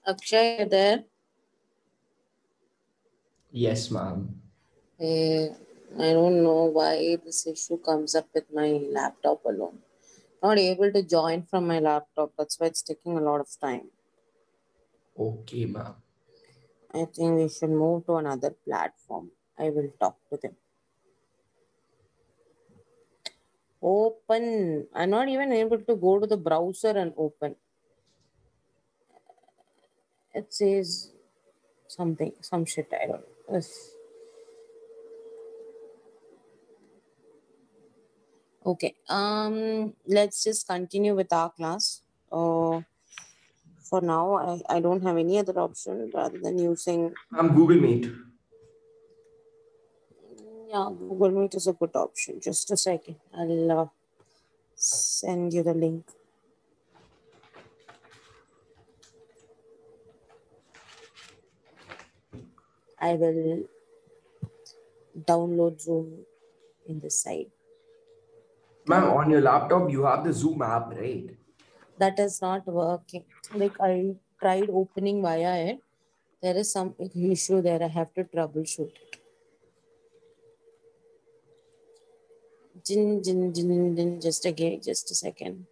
Akshay, you there? Yes, ma'am. I don't know why this issue comes up with my laptop alone. Not able to join from my laptop. That's why it's taking a lot of time. Okay, ma'am. I think we should move to another platform. I will talk to them. Open. I'm not even able to go to the browser and open. It says something, some shit. I don't know. Okay. Let's just continue with our class. For now, I don't have any other option rather than using. Ma'am, Google Meet. Yeah, Google Meet is a good option. Just a second. I'll send you the link. I will download Zoom in the site. Ma'am, on your laptop, you have the Zoom app, right? That is not working. Like I tried opening via it. There is some issue there. I have to troubleshoot it. Just again, just a second.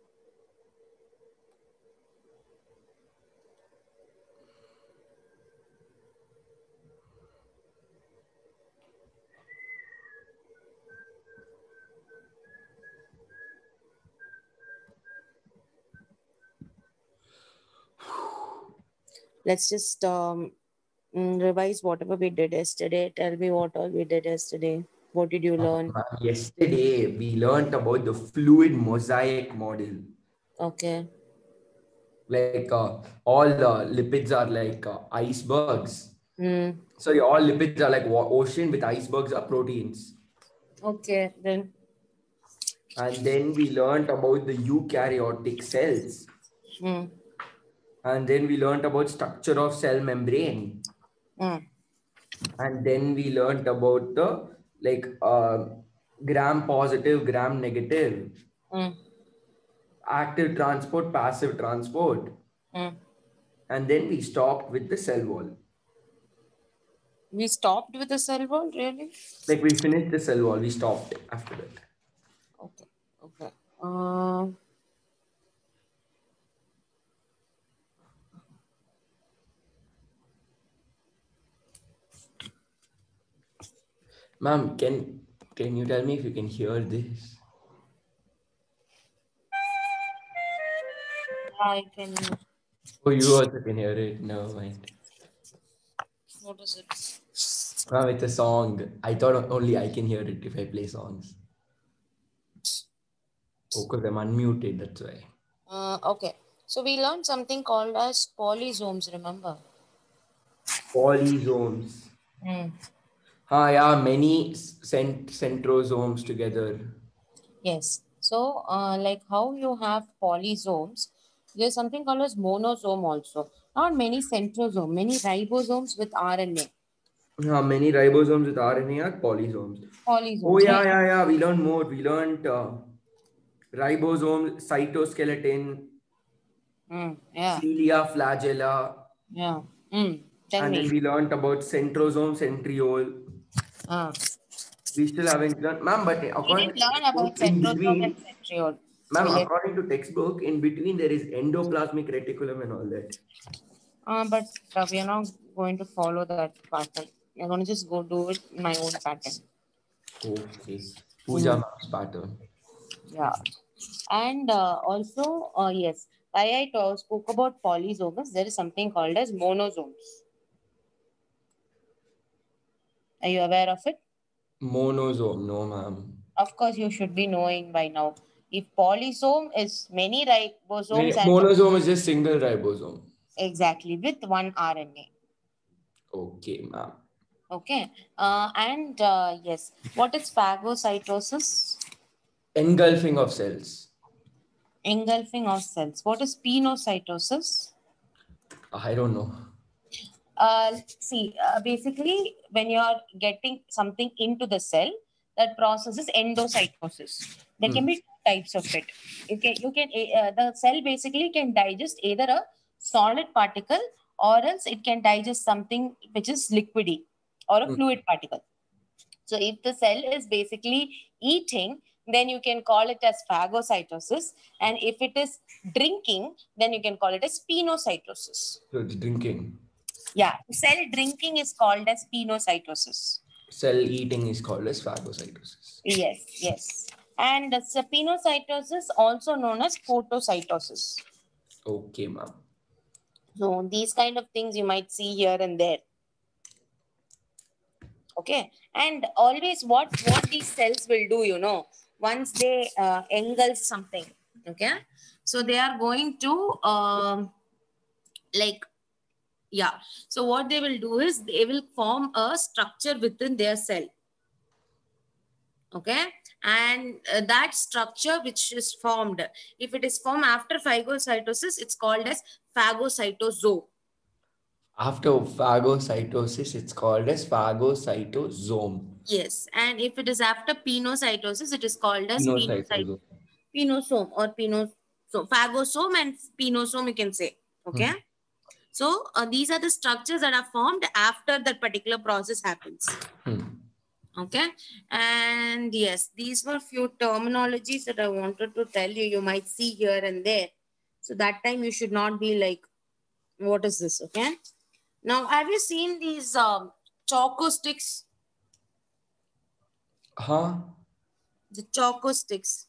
Let's just revise whatever we did yesterday. Tell me what all we did yesterday. What did you learn? Ma'am, yesterday, we learned about the fluid mosaic model. Okay. Like all lipids are like icebergs. Hmm. Sorry, all lipids are like ocean with icebergs are proteins. Okay. Then. And then we learned about the eukaryotic cells. Hmm. And then we learned about structure of cell membrane. Hmm. And then we learned about the like gram positive, gram negative, Hmm. active transport, passive transport. Hmm. And then we stopped with the cell wall. We stopped with the cell wall, really? Like we finished the cell wall, we stopped after that. Okay. Okay. Uh, Ma'am, can you tell me if you can hear this? I can. Oh, you also can hear it. Never mind. What is it? Ma'am, it's a song. I thought only I can hear it if I play songs. Oh, because I'm unmuted, that's why. Okay. So we learned something called as polysomes. Remember? Polysomes. Hmm. Yeah, many centrosomes together. Yes. So, like how you have polysomes, there's something called as monosome also. Not many centrosome, many ribosomes with RNA. Many ribosomes with RNA are polysomes. Oh, Polysomes, yeah, right? yeah, yeah. We learned more. We learned ribosome, cytoskeleton, Yeah. cilia, flagella. Yeah. Tell And then me. we learned about centrosome, centriole. Uh, We still haven't learned, ma'am, but we according didn't to learn textbook, about in centrosome and between, centriole. ma'am, We did. according to textbook, in between there is endoplasmic reticulum and all that. But we are not going to follow that pattern. We're going to just go do it in my own pattern. Okay. Puja Mm, ma'am's pattern. yeah. And also, yes, I spoke about polysomes. There is something called as monosomes. Are you aware of it? Monosome, no ma'am. Of course, you should be knowing by now. If polysome is many ribosomes and Monosome is just single ribosome. exactly with one RNA. Okay, ma'am. Okay. And yes, what is phagocytosis? Engulfing of cells. Engulfing of cells. What is pinocytosis? I don't know. Basically, when you are getting something into the cell, that process is endocytosis. There can be two types of it. The cell basically can digest either a solid particle or else it can digest something which is liquidy or a fluid particle. So if the cell is basically eating, then you can call it as phagocytosis. And if it is drinking, then you can call it as pinocytosis. So it's drinking. Yeah, cell drinking is called as pinocytosis. Cell eating is called as phagocytosis. Yes, yes. And the pinocytosis also known as photocytosis. Okay, ma'am. So these kind of things you might see here and there. Okay, and always what these cells will do, you know, once they engulf something, okay, so they are going to like, yeah, so what they will do is they will form a structure within their cell. Okay, and that structure which is formed, if it is formed after phagocytosis, it's called as phagocytosome. After phagocytosis, it's called as phagocytosome. Yes, and if it is after pinocytosis, it is called as Pinocytosome. pinosome or pinosome. Phagosome and pinosome, you can say. Okay. So these are the structures that are formed after that particular process happens. Okay. And yes, these were few terminologies that I wanted to tell you. You might see here and there. So that time you should not be like, what is this? Okay. Now, have you seen these choco sticks? Huh? The choco sticks.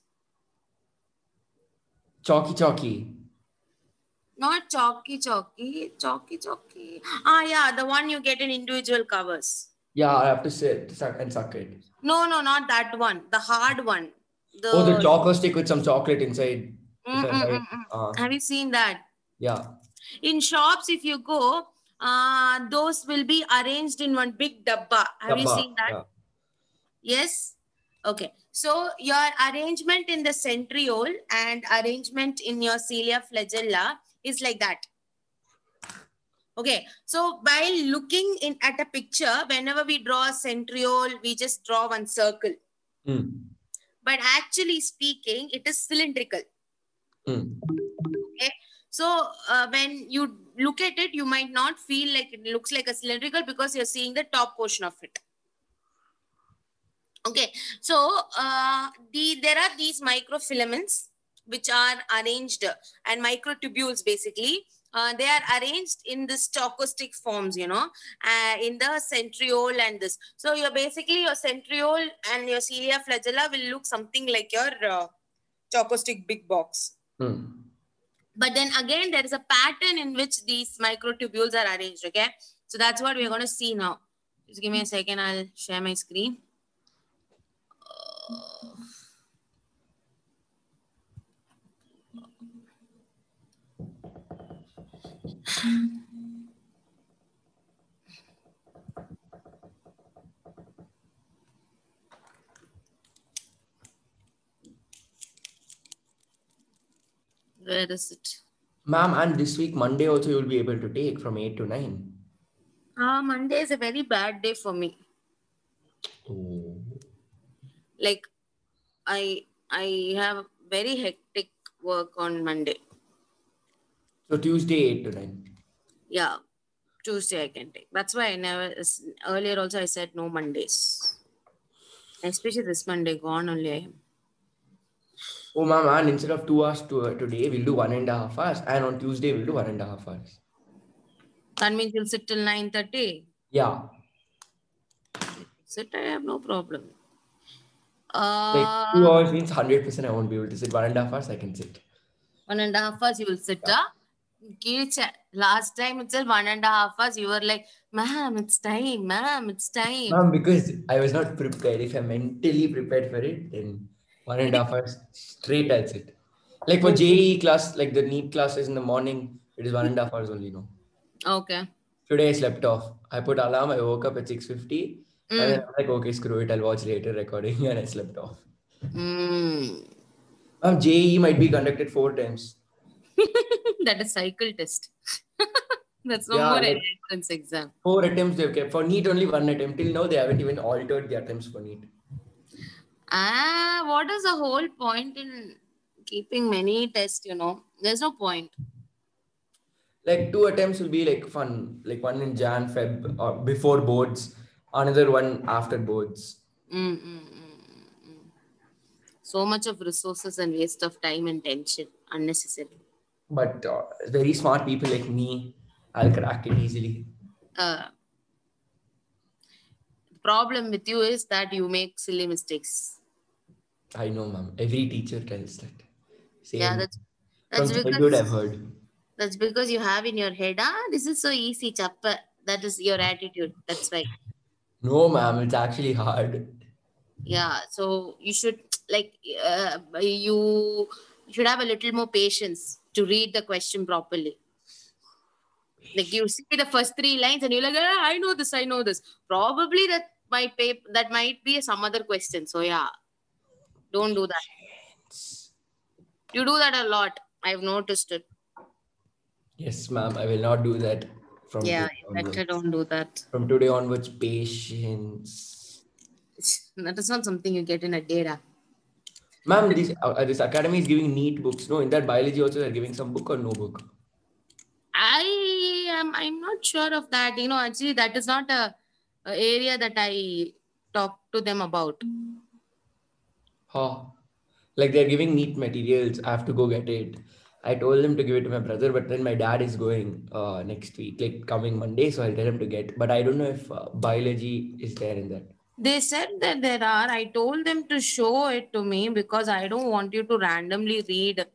Chalky. Not chalky. Ah, yeah, the one you get in individual covers. Yeah, I have to suck it. No, not that one. The hard one. The choco stick with some chocolate inside. Have you seen that? Yeah. In shops, if you go, those will be arranged in one big dabba. Have you seen that? Yeah. Yes. Okay. So your arrangement in the centriole and arrangement in your cilia flagella is like that. Okay. So by looking in at a picture, whenever we draw a centriole, we just draw one circle. But actually speaking, it is cylindrical. Okay. So when you look at it, you might not feel like it looks like a cylindrical because you're seeing the top portion of it. Okay. So there are these microfilaments which are arranged and microtubules basically. They are arranged in this choco stick forms, you know, in the centriole and this. So you're basically your centriole and your cilia flagella will look something like your choco stick big box. But then again, there is a pattern in which these microtubules are arranged. Okay. So that's what we're going to see now. Just give me a second. I'll share my screen. Where is it? Ma'am, and this week, Monday also you'll be able to take from 8 to 9. Monday is a very bad day for me. Oh. Like, I have very hectic work on Monday. So Tuesday 8 to 9. Yeah, Tuesday I can take. That's why I never, earlier also I said no Mondays. Especially this Monday, gone only I am. Oh, ma'am, and instead of 2 hours today, we'll do 1.5 hours. And on Tuesday, we'll do 1.5 hours. That means you'll sit till 9:30? Yeah. Sit, I have no problem. Like 2 hours means 100% I won't be able to sit. 1.5 hours, I can sit. 1.5 hours you will sit, yeah. Last time itself 1.5 hours, you were like, ma'am, it's time, ma'am, it's time. Ma'am, because I was not prepared. If I'm mentally prepared for it, then 1.5 hours straight I'll sit. Like for JEE class, like the NEET classes in the morning, it is 1.5 hours only, no? Okay. Today I slept off. I put alarm, I woke up at 6:50. And then I'm like, okay, screw it, I'll watch later recording, and I slept off. JEE might be conducted 4 times. That is cycle test. That's no more an entrance exam. 4 attempts they've kept. For NEET, only 1 attempt. Till now, they haven't even altered the attempts for NEET. What is the whole point in keeping many tests, you know? There's no point. Like 2 attempts will be like fun, like one in Jan, Feb, or before boards, another one after boards. Mm, mm, mm, mm, mm. So much of resources and waste of time and tension unnecessary. But very smart people like me, I'll crack it easily. The problem with you is that you make silly mistakes. I know, ma'am. Every teacher tells that. Yeah, Same. that's From childhood, I've because heard. you have in your head, this is so easy, chappa. That is your attitude. That's why. No, ma'am, it's actually hard. Yeah, so you should like you should have a little more patience to read the question properly. Like you see the first three lines and you're like, I know this, I know this. Probably that might be some other question. So yeah, don't do that. You do that a lot. I've noticed it. Yes, ma'am, I will not do that from Yeah, today you better onwards. don't do that. From today onwards, patience. That is not something you get in a day. Ma'am, this academy is giving neat books. No, in that biology also they're giving some book or no book. I'm not sure of that. Actually that is not a area that I talk to them about. Huh. Like they're giving neat materials. I have to go get it. I told them to give it to my brother, but then my dad is going next week, like coming Monday, so I'll tell him to get. But I don't know if biology is there in that. They said that there are. I told them to show it to me because I don't want you to randomly read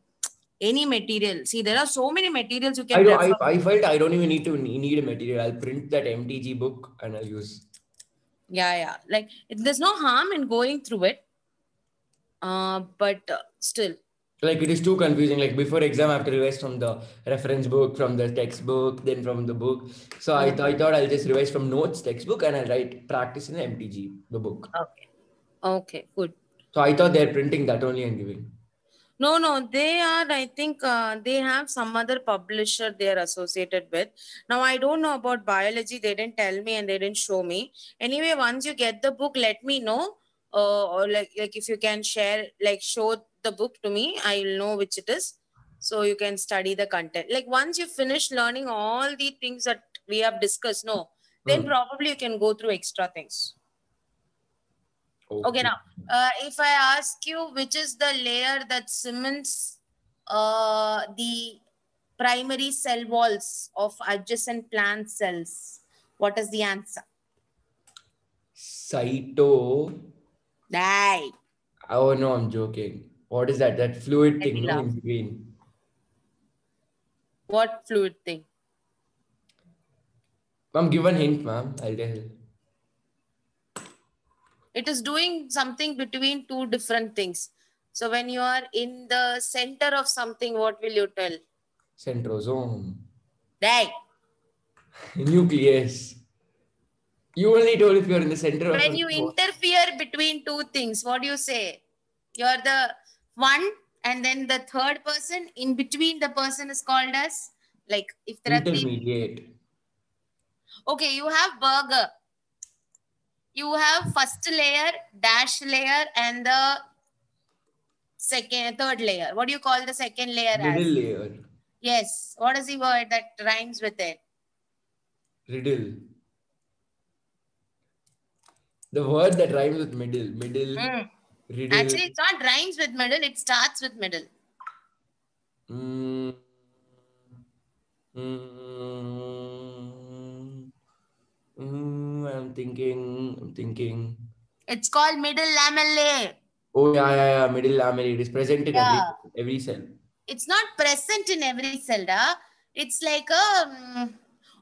any material. See, there are so many materials you I can don't. refer. I felt I don't even need a material. I'll print that MTG book and I'll use. Yeah. Like there's no harm in going through it. But still. Like it is too confusing. Like before exam, I have to revise from the reference book, from the textbook, then from the book. So I thought I'll just revise from notes, textbook, and I'll write practice in the MTG, the book. Okay, good. So I thought they're printing that only and giving. No, they are, I think they have some other publisher they are associated with. Now, I don't know about biology. They didn't tell me and they didn't show me. Anyway, once you get the book, let me know. Or like if you can share, like show the book to me, I'll know which it is. So you can study the content. Like once you finish learning all the things that we have discussed, then probably you can go through extra things. Okay, now, if I ask you which is the layer that cements the primary cell walls of adjacent plant cells, what is the answer? Cyto. Die. Oh no, I'm joking. What is that? That fluid thing, no, Laugh. in between. What fluid thing? Ma'am, give one hint, ma'am. I'll tell. It is doing something between two different things. So when you are in the center of something, what will you tell? Centrosome. Die. Nucleus. You only told if you're in the center of When something. you interfere between two things, what do you say? You're the one, and then the third person in between the person is called as, like, if there are three. Intermediate. Okay, you have burger. You have first layer, dash layer, and the third layer. What do you call the second layer as? Middle layer. Yes. What is the word that rhymes with it? Riddle. The word that rhymes with middle. Middle. Riddle. Actually, it's not rhymes with middle. It starts with middle. I'm thinking. It's called middle lamellae. Oh yeah. Middle lamellae. It is present in every cell. It's not present in every cell. It's like a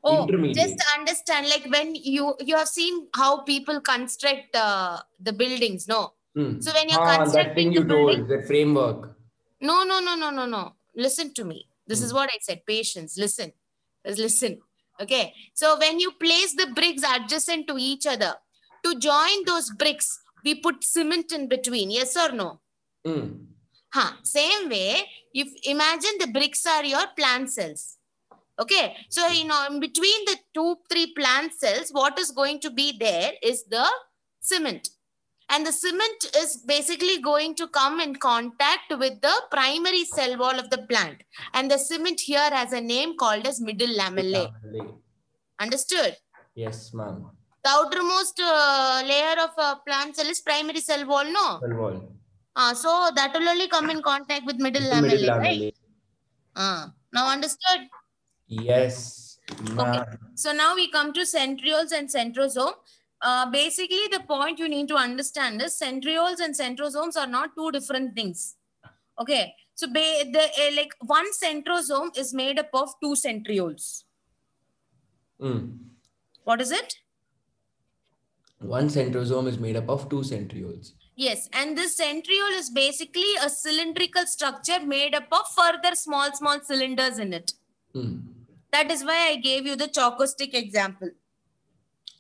intermediate. Just understand, like when you have seen how people construct the buildings, no? So when you're constructing that thing you told, that framework. No. Listen to me. This is what I said. Patience. Listen. Okay. So when you place the bricks adjacent to each other, to join those bricks, we put cement in between. Yes or no? Same way, if imagine the bricks are your plant cells. Okay. So, in between the 2-3 plant cells, what is going to be there is the cement. And the cement is basically going to come in contact with the primary cell wall of the plant. And the cement here has a name called as middle lamellae. Understood? Yes, ma'am. The outermost layer of a plant cell is primary cell wall, no? Cell wall. So that will only come in contact with middle The middle lamellae, right? Now understood? Yes, ma'am. Okay. So now we come to centrioles and centrosome. Basically, the point you need to understand is centrioles and centrosomes are not two different things. Okay. So like one centrosome is made up of two centrioles. What is it? One centrosome is made up of two centrioles. Yes, and this centriole is basically a cylindrical structure made up of further small cylinders in it. That is why I gave you the choco stick example.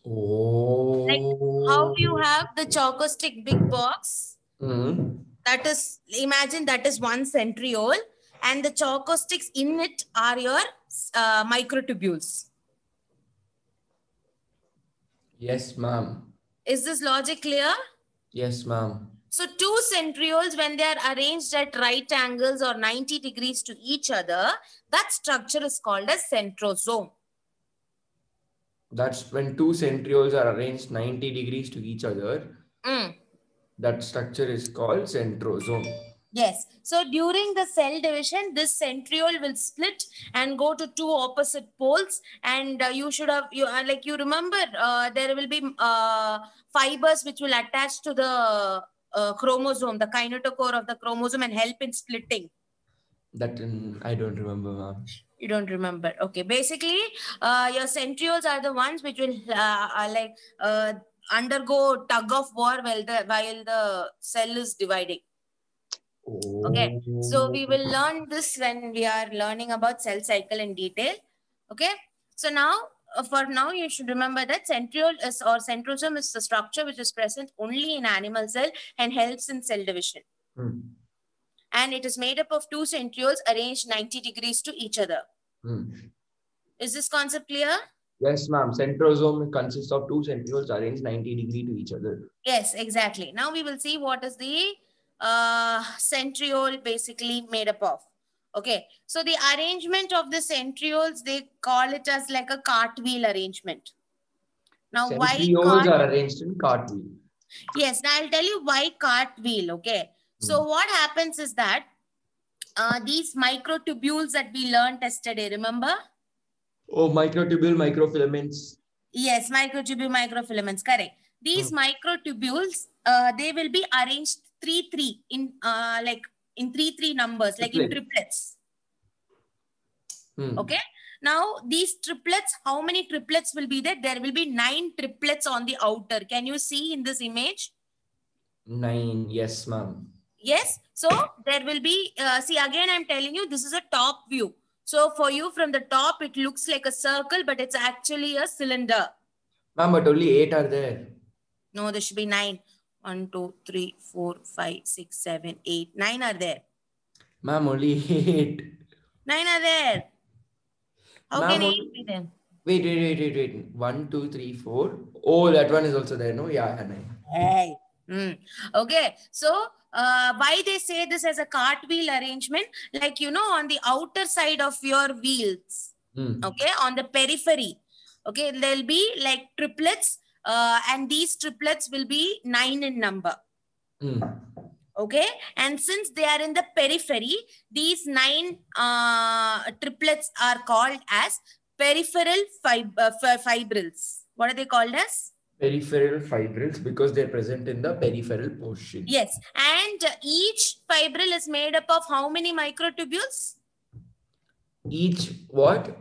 Oh. Like how you have the choco stick big box. That is, imagine that is one centriole, and the choco sticks in it are your microtubules. Yes, ma'am. Is this logic clear? Yes, ma'am. So two centrioles, when they are arranged at right angles or 90 degrees to each other, that structure is called as centrosome. That's when two centrioles are arranged 90 degrees to each other. That structure is called centrosome. Yes. So during the cell division, this centriole will split and go to two opposite poles. And you should have, you remember, there will be fibers which will attach to the chromosome, the kinetochore of the chromosome, and help in splitting. That I don't remember, ma'am. You don't remember. Okay. Basically, your centrioles are the ones which will undergo tug of war while the cell is dividing. Okay, so we will learn this when we are learning about cell cycle in detail. Okay, so now for now you should remember that centriole is, or centrosome is the structure which is present only in animal cell and helps in cell division. And it is made up of two centrioles arranged 90 degrees to each other. Is this concept clear? Yes, ma'am. Centrosome consists of two centrioles arranged 90 degrees to each other. Yes, exactly. Now we will see what is the centriole basically made up of. Okay, so the arrangement of the centrioles, they call it as like a cartwheel arrangement. Now, centrioles are arranged in cartwheel. Yes, now I'll tell you why cartwheel. Okay, so what happens is that these microtubules that we learned yesterday, remember? Oh, microtubule, microfilaments. Yes, microtubule, microfilaments, correct. These microtubules, they will be arranged 3-3 in in 3-3 numbers, like in triplets. Okay. Now these triplets, how many triplets will be there? There will be 9 triplets on the outer. Can you see in this image? 9. Yes, ma'am. Yes. So there will be, see again, I'm telling you, this is a top view. So for you from the top, it looks like a circle, but it's actually a cylinder. Ma'am, but only 8 are there. No, there should be 9. 1, 2, 3, 4, 5, 6, 7, 8. 9 are there. Ma'am, only 8. 9 are there. How can 8 be there? Wait. 1, 2, 3, 4. Oh, that one is also there. No, yeah, 9. Hey. Okay. So, why they say this as a cartwheel arrangement? Like, you know, on the outer side of your wheels. Okay. On the periphery. Okay. There'll be like triplets. And these triplets will be 9 in number. Okay. And since they are in the periphery, these 9 triplets are called as peripheral fibrils. What are they called as? Peripheral fibrils, because they're present in the peripheral portion. Yes. And each fibril is made up of how many microtubules? Each what?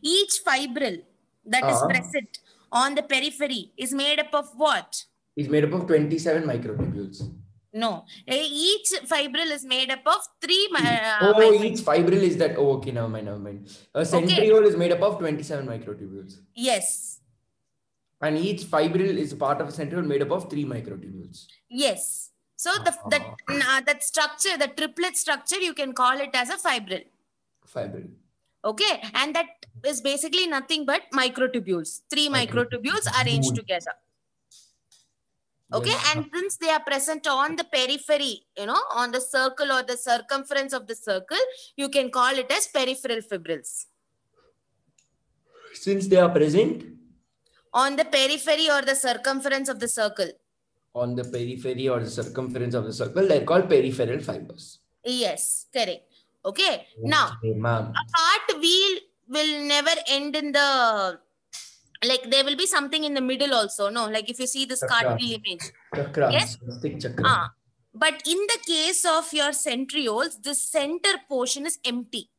Each fibril that is present on the periphery is made up of what? Is made up of 27 microtubules. No. Each fibril is made up of 3 each fibril is that. Oh, okay, never mind. A centriole is made up of 27 microtubules. Yes. And each fibril is part of a centriole made up of 3 microtubules. Yes. So that structure, the triplet structure, you can call it as a fibril. Fibril. Okay. And that is basically nothing but microtubules. 3 microtubules arranged together. Okay, Yes. and since they are present on the periphery, on the circle or the circumference of the circle, you can call it as peripheral fibrils. Since they are present On the periphery or the circumference of the circle. on the periphery or the circumference of the circle, they're called peripheral fibers. Yes, correct. Okay. Now, Okay, ma'am. a cartwheel will never end in the, like there will be something in the middle also. No, like if you see this cartwheel image. Chakra. Yes. Stick chakra. But in the case of your centrioles, the center portion is empty.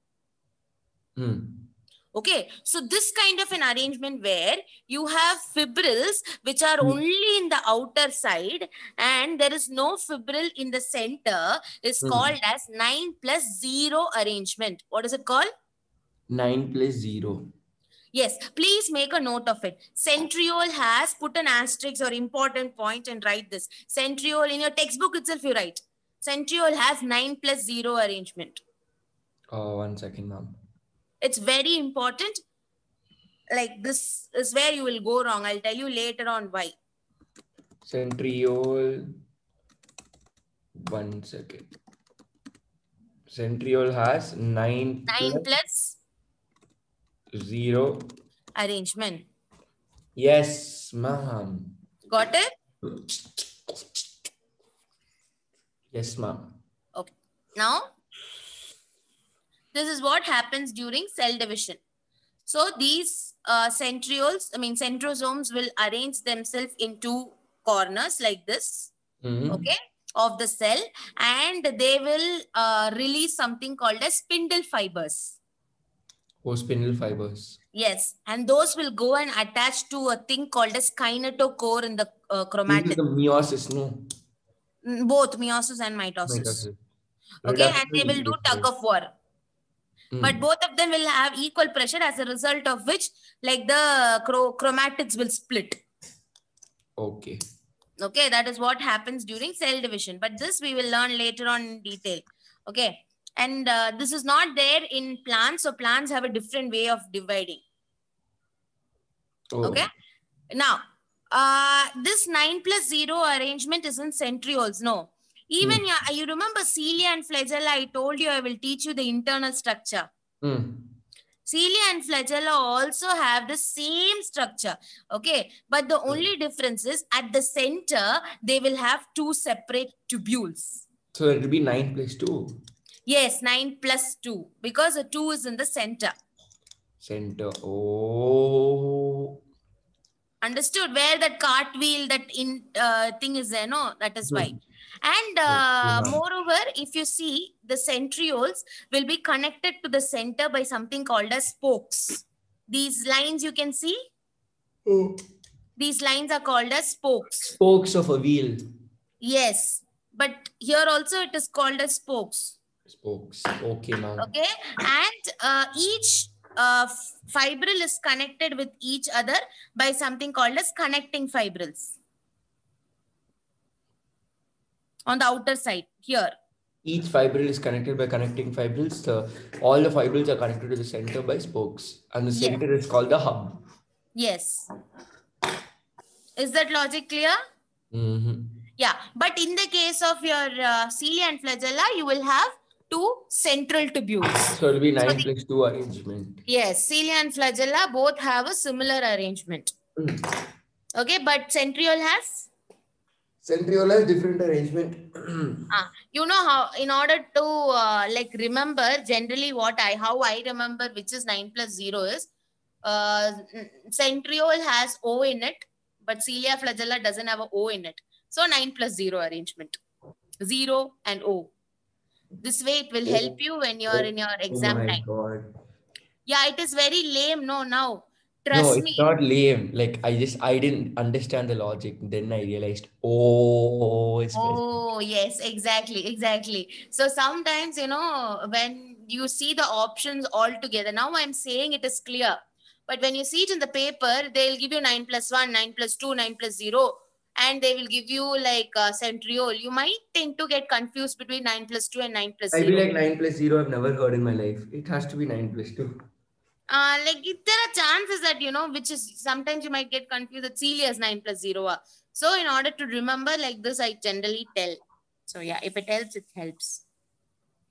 Okay, so this kind of an arrangement where you have fibrils which are only in the outer side and there is no fibril in the center is called as 9+0 arrangement. What is it called? 9+0. Yes, please make a note of it. Centriole has, put an asterisk or important point and write this. Centriole in your textbook itself you write. Centriole has 9+0 arrangement. Oh, 1 second, ma'am. It's very important. Like this is where you will go wrong. I'll tell you later on why. Centriole. 1 second. Centriole has 9+0 arrangement. Yes, ma'am. Got it? Yes, ma'am. Okay. Now, this is what happens during cell division. So these centrosomes will arrange themselves in two corners like this, okay, of the cell, and they will release something called as spindle fibers. Oh, spindle fibers. Yes, and those will go and attach to a thing called as kinetochore in the chromatid. This is the meiosis, no? Both meiosis and mitosis. Okay, and they will do tug of war. But both of them will have equal pressure, as a result of which, like the chromatids will split. Okay. Okay, that is what happens during cell division. But this we will learn later on in detail. Okay, and this is not there in plants. So plants have a different way of dividing. Oh. Okay, now this 9+0 arrangement is in centrioles. No. Even you remember cilia and flagella, I told you I will teach you the internal structure. Cilia and flagella also have the same structure. Okay. But the only difference is at the center, they will have two separate tubules. So it will be 9+2. Yes, 9+2. Because the 2 is in the center. Center. Oh. Understood? Where that cartwheel, that thing is there, no? That is why. And moreover, if you see, the centrioles will be connected to the center by something called as spokes. These lines you can see? These lines are called as spokes. Spokes of a wheel. Yes. But here also it is called as spokes. Spokes. Okay, ma'am. Okay. And each fibril is connected with each other by something called as connecting fibrils. On the outer side, here. Each fibril is connected by connecting fibrils. All the fibrils are connected to the center by spokes. And the center is called the hub. Yes. Is that logic clear? Yeah. But in the case of your cilia and flagella, you will have two central tubules. So it will be 9+2 arrangement. Yes. Cilia and flagella both have a similar arrangement. Okay. But centriole has? Centriole has different arrangement. You know how, in order to like remember generally how I remember which is 9+0 is, centriole has O in it, but cilia flagella doesn't have a O in it. So 9+0 arrangement. 0 and O. This way it will help you when you are in your exam time. God. Yeah, it is very lame. No, now. Trust me. No, it's not lame. Like I didn't understand the logic. Then I realized, yes, exactly. So sometimes, when you see the options all together, now I'm saying it is clear. But when you see it in the paper, they'll give you 9+1, 9+2, 9+0, and they will give you like centriole. You might tend to get confused between 9+2 and 9+0. I feel like 9+0 I've never heard in my life. It has to be 9+2. Like there are chances that, which is sometimes you might get confused that cilia is 9+0. So in order to remember like this, I generally tell. So yeah, if it helps, it helps.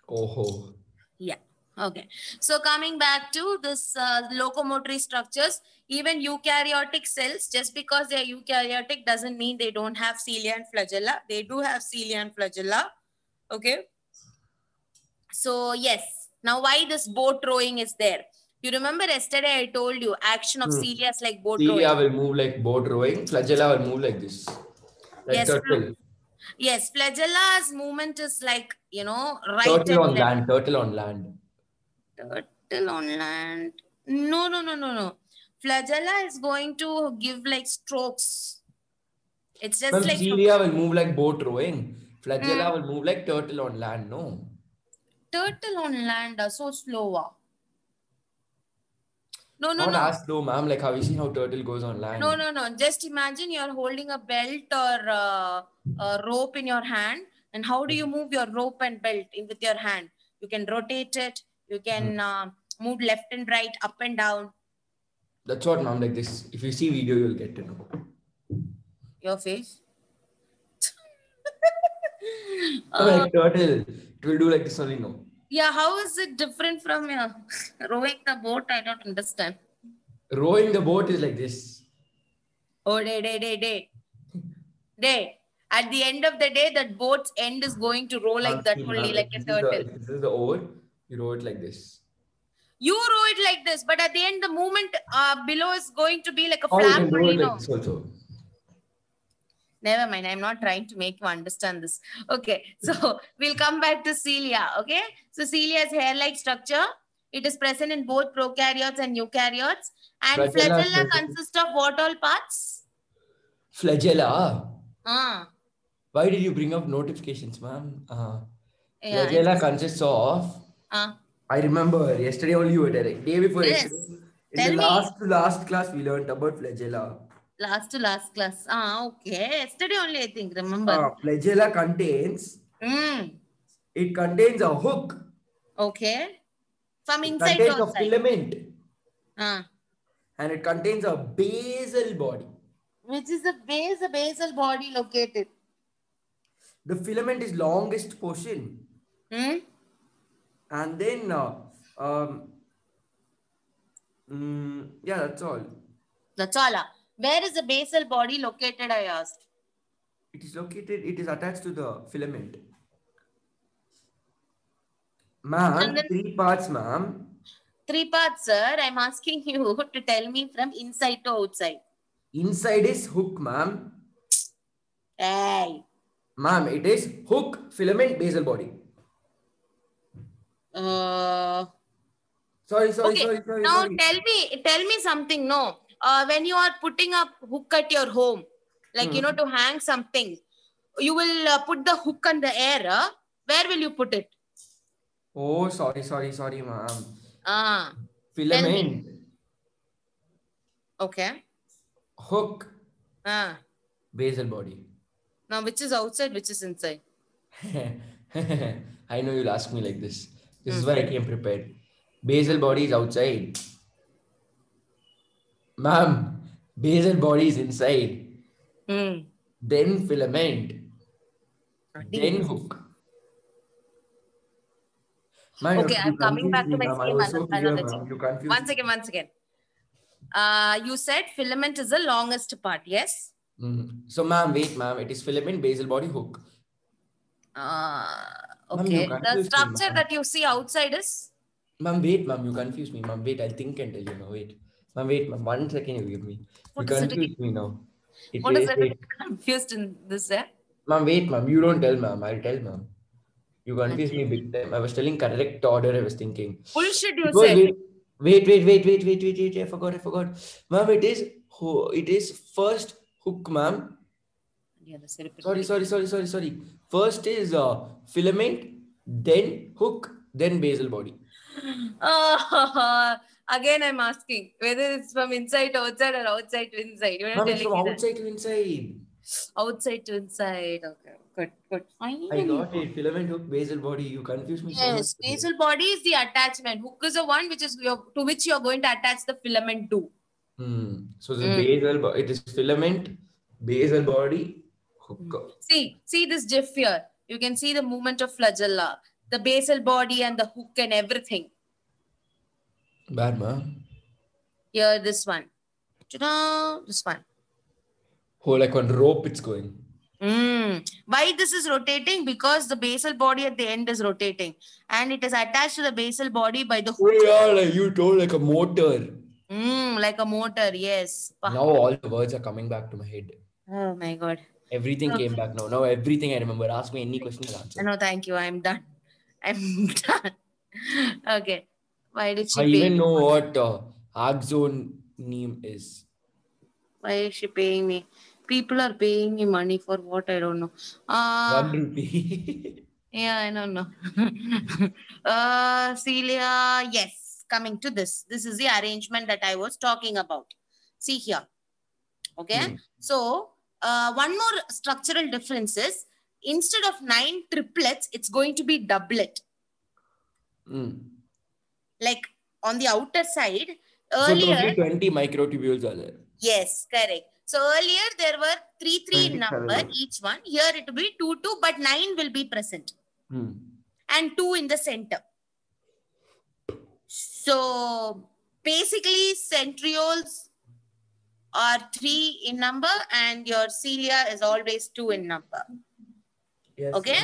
Oh. Yeah. Okay. So coming back to this locomotory structures, even eukaryotic cells, just because they are eukaryotic doesn't mean they don't have cilia and flagella. They do have cilia and flagella. Okay. So yes. Now why this boat rowing is there? You remember yesterday I told you action of cilia is like boat Cilia rowing. will move like boat rowing. Flagella will move like this. Like Yes. turtle. Yes. Flagella's movement is like, right Turtle and on left. land. Turtle on land. Turtle on land. No, no, no, no, no. Flagella is going to give like strokes. It's just Ma'am, like Cilia will move like boat rowing. Flagella Mm. will move like turtle on land. No. Turtle on land are so slower. No, no, Not no. as slow, ma'am. Like how you see how turtle goes on No, land. no, no. Just imagine you're holding a belt or a rope in your hand. And how do you move your rope and belt with your hand? You can rotate it. You can move left and right, up and down. That's what, ma'am. Like this. If you see video, you'll get to know. Your face. Like turtle, it will do like this only. No. Yeah, how is it different from rowing the boat? I don't understand. Rowing the boat is like this. Oh, day. At the end of the day, that boat's end is going to row like that See, only, ma'am, like a turtle. if this is the oar, you row it like this. You row it like this, but at the end, the movement below is going to be like a Or you flap can row only, it like no? this also. Never mind. I'm not trying to make you understand this. Okay. So we'll come back to cilia. Okay. So cilia is hair-like structure. It is present in both prokaryotes and eukaryotes. And Flagella is flagella present. consists of what all parts? Flagella. Ah. Why did you bring up notifications, ma'am? Yeah. Flagella consists of. I remember yesterday only you were telling. Day before Yes. yesterday. In the Tell me. last class, we learned about flagella. Last to last class. Okay. Yesterday only, I think. Remember. Flagella contains. It contains a hook. Okay. From It inside to contains a outside. filament. And it contains a basal body. Which is the basal body located. The filament is longest portion. And then, yeah, that's all. That's all. Where is the basal body located, I asked? It is attached to the filament. Ma'am, 3 parts, ma'am. 3 parts, sir. I'm asking you to tell me from inside to outside. Inside is hook, ma'am. Hey. Ma'am, it is hook, filament, basal body. Sorry. Now tell me something. No. When you are putting a hook at your home, like to hang something, you will put the hook on the air. Where will you put it? Oh, sorry, ma'am. Filament. Okay. Hook. Basal body. Now, which is outside, which is inside? I know you'll ask me like this. This is why I came prepared. Basal body is outside. Ma'am, basal body is inside. Then filament. Then hook. Okay, I'm coming back to my same. You confused Once again. You said filament is the longest part, yes? So, ma'am, wait, ma'am. It is filament, basal body, hook. Okay. The structure that you see outside is? Ma'am, wait, ma'am. You confuse me. Ma'am, wait. I'll think and tell you now. Wait. Ma'am, wait, ma'am. 1 second you give me. You confuse me now. What is it confused in this? Ma'am, wait, ma'am. You don't tell, ma'am. I'll tell, ma'am. You confused me big time. I was telling correct order. I was thinking. Bullshit you said. Wait. I forgot. Ma'am, it is first hook, ma'am. Sorry. First is filament, then hook, then basal body. Again, I'm asking whether it's from inside to outside or outside to inside. You're not telling from me outside to inside. Outside to inside. Okay, good. I got it. Filament, hook, basal body. You confuse me so much. Yes, basal body is the attachment. Hook is the one which is to which you're going to attach the filament to. So the basal, it is filament, Basal body. Hook. See this GIF here. You can see the movement of flagella, the basal body and the hook and everything. Bad, man. Here, this one. Ta-da, this one. Oh, like on rope it's going. Why this is rotating? Because the basal body at the end is rotating and it is attached to the basal body by the hook. Oh yeah, like you told, like a motor. Like a motor, yes. Now all the words are coming back to my head. Oh my God. Everything came back now. Now everything I remember. Ask me any question, I'll answer. No, thank you. I'm done. I'm done. Okay. Why did she I pay even me? know what axon name is. Why is she paying me? People are paying me money for what? I don't know. 1 rupee. Yeah, I don't know. Celia, yes. Coming to this. This is the arrangement that I was talking about. See here. Okay. So, one more structural difference is instead of 9 triplets, it's going to be doublet. Like on the outer side, earlier. So totally 20 microtubules are there. Yes, correct. So earlier there were 3 in number, each one. Here it will be 2, but 9 will be present. And 2 in the center. So basically centrioles are 3 in number and your cilia is always 2 in number. Yes. Okay.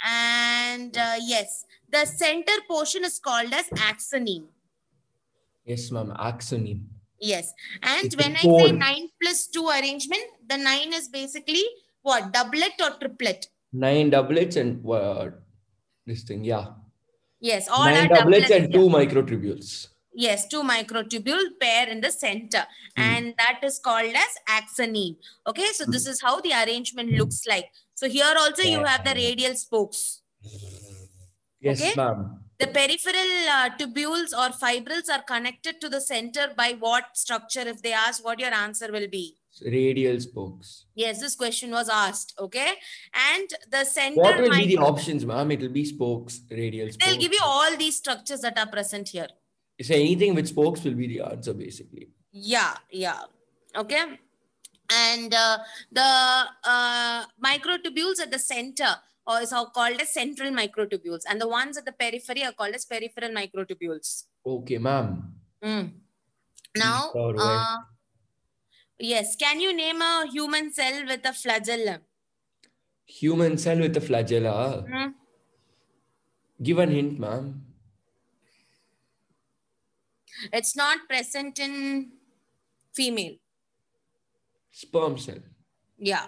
And yes, the center portion is called as axoneme. Yes, ma'am. Axoneme. Yes. And it's when I say 9 plus 2 arrangement, the 9 is basically what? Doublet or triplet? 9 doublets and this thing. Yeah. Yes. All 9 are doublets and 2 microtubules. Yes, 2 microtubule pair in the center. And that is called as axoneme. Okay. So this is how the arrangement looks like. So here also you have the radial spokes. Yes, okay? Ma'am. The peripheral tubules or fibrils are connected to the center by what structure? If they ask, what your answer will be? Radial spokes. Yes, this question was asked. Okay. And the center. What will be the options, ma'am? It will be spokes, radial spokes. They'll give you all these structures that are present here. So anything with spokes will be the answer, basically. Yeah. Okay. And the microtubules at the center is called as central microtubules, and the ones at the periphery are called as peripheral microtubules. Okay, ma'am. Now, yes, can you name a human cell with a flagella? Human cell with a flagella? Give a hint, ma'am. It's not present in female. Sperm cell. Yeah.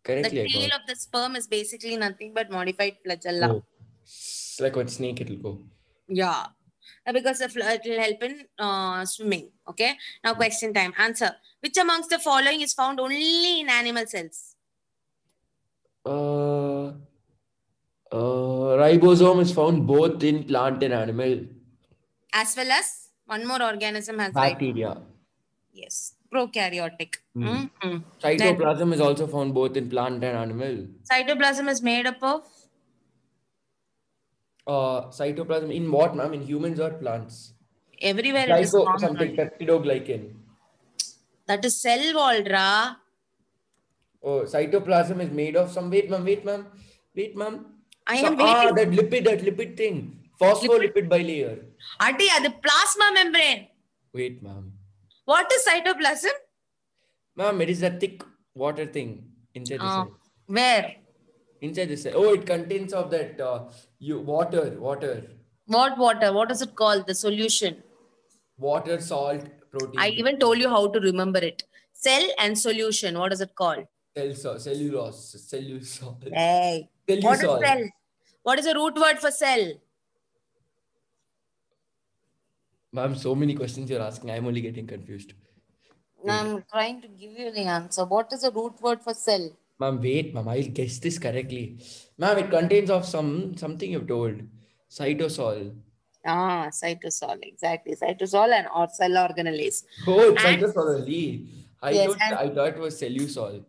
Correctly, the tail of the sperm is basically nothing but modified flagella. Oh. It's like what snake it will go. Yeah. Because it will help in swimming. Okay. Now question time. Answer. Which amongst the following is found only in animal cells? Ribosome is found both in plant and animal. As well as one more organism has bacteria. Yes. Prokaryotic. Cytoplasm is also found both in plant and animal. Cytoplasm is made up of? Cytoplasm in what, ma'am? In humans or plants? Everywhere it is found. Something peptidoglycan. That is cell wall, ra. Oh, cytoplasm is made of some. Wait, ma'am. I am waiting. That lipid thing. Phospholipid bilayer. Adi, the plasma membrane. Wait, ma'am. What is cytoplasm? Ma'am, it is a thick water thing inside the cell. Where? Inside the cell. Oh, it contains of that water. What water? What is it called? The solution. Water, salt, protein. I even told you how to remember it. Cell and solution. What is it called? Cellulose. Hey. What is cell? What is the root word for cell? Ma'am, so many questions you're asking. I'm only getting confused. I'm trying to give you the answer. What is the root word for cell? Ma'am, wait, ma'am. I'll guess this correctly. Ma'am, it contains of something you've told. Cytosol. Cytosol. Exactly. Cytosol and or cell organelles. Oh, cytosol only. I thought it was cellusol.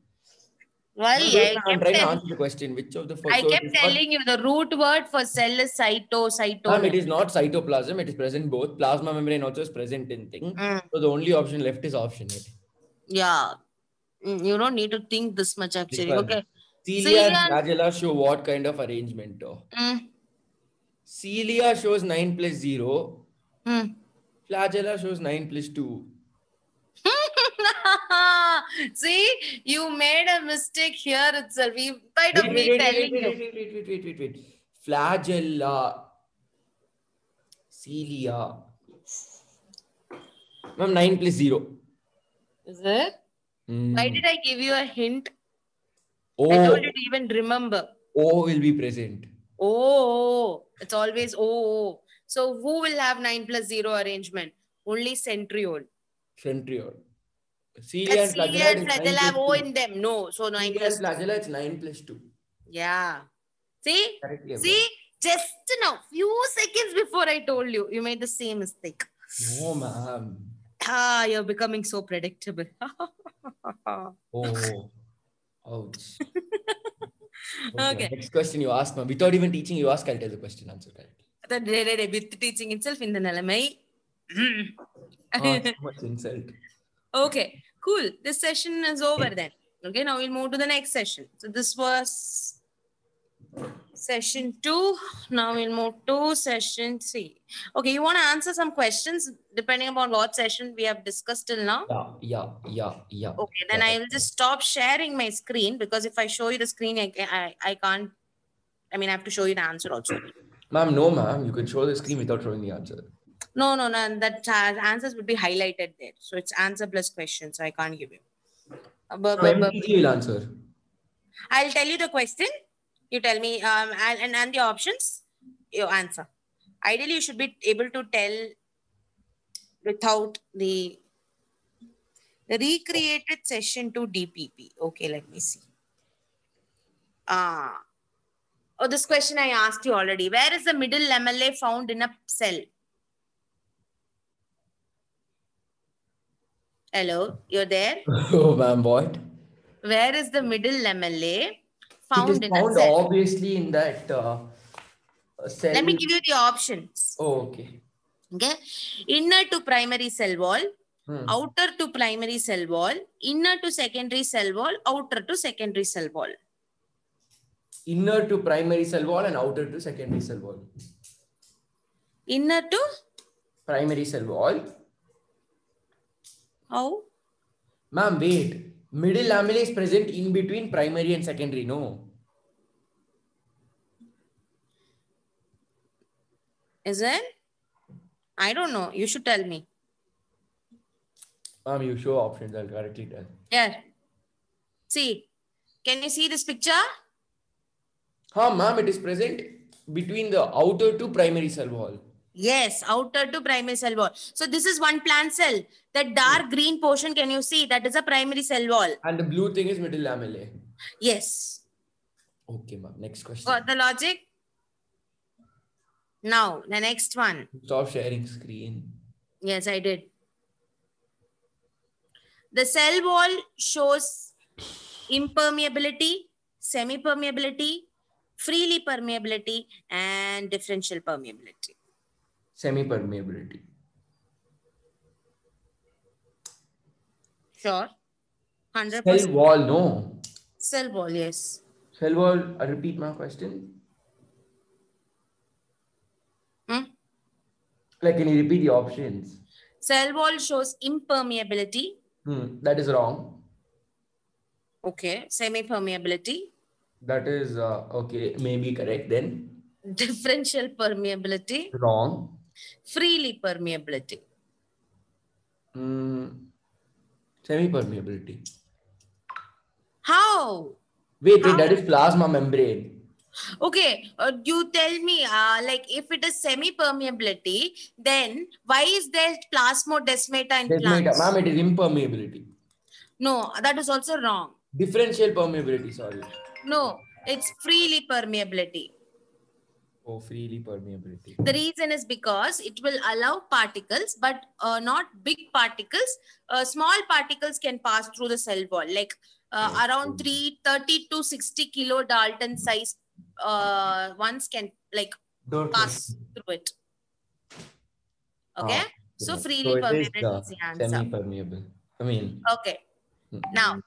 Well, I'm trying to answer the question. Which of the first? I kept telling you the root word for cell is cyto. Ma'am, it is not cytoplasm. It is present both. Plasma membrane also is present in thing. So the only option left is option 8. Yeah. You don't need to think this much actually. This one. Okay. Cilia and Celia. flagella show what kind of arrangement? Mm, Cilia shows 9 plus 0. mm. Flagella shows 9 plus 2. See, you made a mistake here itself. In spite Wait, of wait, me wait, wait, wait, telling wait, you. wait, wait, wait, wait, wait, wait. Flagella. Cilia. Ma'am, 9 plus 0. Is it? Why did I give you a hint? I told you O. to even remember. O will be present. Oh, it's always oh. So who will have 9 plus 0 arrangement? Only centriole. Centriole. Cilia That's and Celia flagella and is 9 flagella have plus O 2. in them. No, so 9 Cilia plus and 2. flagella, it's 9 plus 2. Yeah. See? Correctly, See? Just now, few seconds before I told you, you made the same mistake. No, ma'am. Ah, you're becoming so predictable. Oh, ouch. Okay. Okay. Next question you ask, ma'am. Without even teaching, you ask, I'll tell the question answer correctly. With teaching itself in the Nalamai. So much insult. Okay, cool. This session is over then. Okay, now we'll move to the next session. So this was session 2. Now we'll move to session 3. Okay, you want to answer some questions depending upon what session we have discussed till now? Yeah. Okay, then I will just stop sharing my screen because if I show you the screen, I can't. I mean, I have to show you the answer also. Ma'am, no, ma'am. You can show the screen without showing the answer. No. That answers would be highlighted there. So it's answer plus question. So I can't give you. MTG will answer. I'll tell you the question. You tell me, and the options, you answer. Ideally, you should be able to tell without the recreated session to DPP. Okay, let me see. Oh, this question I asked you already. Where is the middle lamellae found in a cell? Hello, you're there? Oh, ma'am, what? Where is the middle lamellae It found is in found a cell? obviously in that cell. Let me give you the options. Oh, okay. Okay. Inner to primary cell wall, outer to primary cell wall, inner to secondary cell wall, outer to secondary cell wall. Inner to primary cell wall and outer to secondary cell wall. Inner to? Primary cell wall. How? Ma'am, wait. Middle lamellae is present in between primary and secondary, no? Is it? I don't know. You should tell me. Ma'am, you show options. I'll correctly tell. Yeah. See. Can you see this picture? Ma'am, it is present between the outer to primary cell wall. Yes, outer to primary cell wall. So this is one plant cell. That dark green portion, can you see? That is a primary cell wall. And the blue thing is middle lamellae. Yes. Okay, ma'am. Next question. Got the logic? Now, the next one. Stop sharing screen. Yes, I did. The cell wall shows impermeability, semi-permeability, freely permeability, and differential permeability. Semi-permeability. Sure. 100%. Cell wall, no. Cell wall, yes. Cell wall, I repeat my question. Like, can you repeat the options? Cell wall shows impermeability. That is wrong. Okay. Semi-permeability. That is, okay, maybe correct then. Differential permeability. Wrong. Freely permeability. Semi-permeability. How? Wait, that is plasma membrane. Okay, you tell me, like if it is semi-permeability, then why is there plasmodesmata in plants? Ma'am, it is impermeability. No, that is also wrong. Differential permeability, sorry. No, it's freely permeability. Oh, freely permeability. The reason is because it will allow particles, but not big particles. Small particles can pass through the cell wall, like around 30 to 60 kilodalton size ones can like pass through it. Okay, so freely permeable is the answer. Semi-permeable. I mean. Okay, now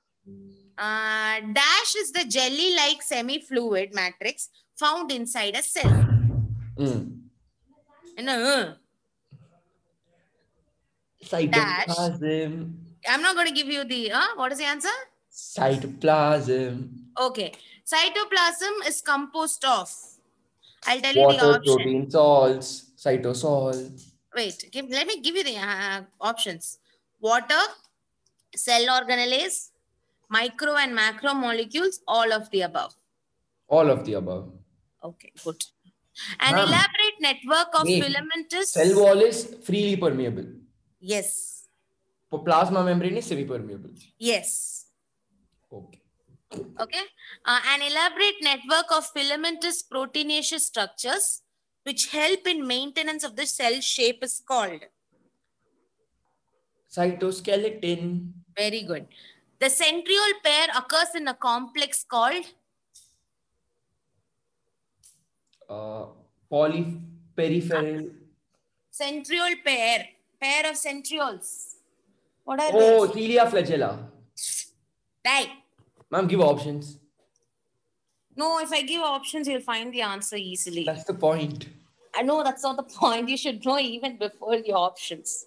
Dash is the jelly-like semi-fluid matrix found inside a cell. Dash. Cytoplasm. I'm not going to give you the, what is the answer? Cytoplasm. Okay. Cytoplasm is composed of, I'll tell you the Water, option. protein, salts, cytosol. Wait, let me give you the options. Water, cell organelles, micro and macro molecules, all of the above. All of the above. Okay, good. An Ma'am, elaborate network of wait. filamentous. Cell wall is freely permeable. Yes. Plasma membrane is semi-permeable. Yes. Okay. Okay. An elaborate network of filamentous proteinaceous structures which help in maintenance of the cell shape is called Cytoskeleton. Very good. The centriole pair occurs in a complex called Polyperipheral. Centriole pair of centrioles. What are Oh, they? cilia flagella. Right. Ma'am, give options. No, if I give options, you'll find the answer easily. That's the point. I know that's not the point. You should know even before the options.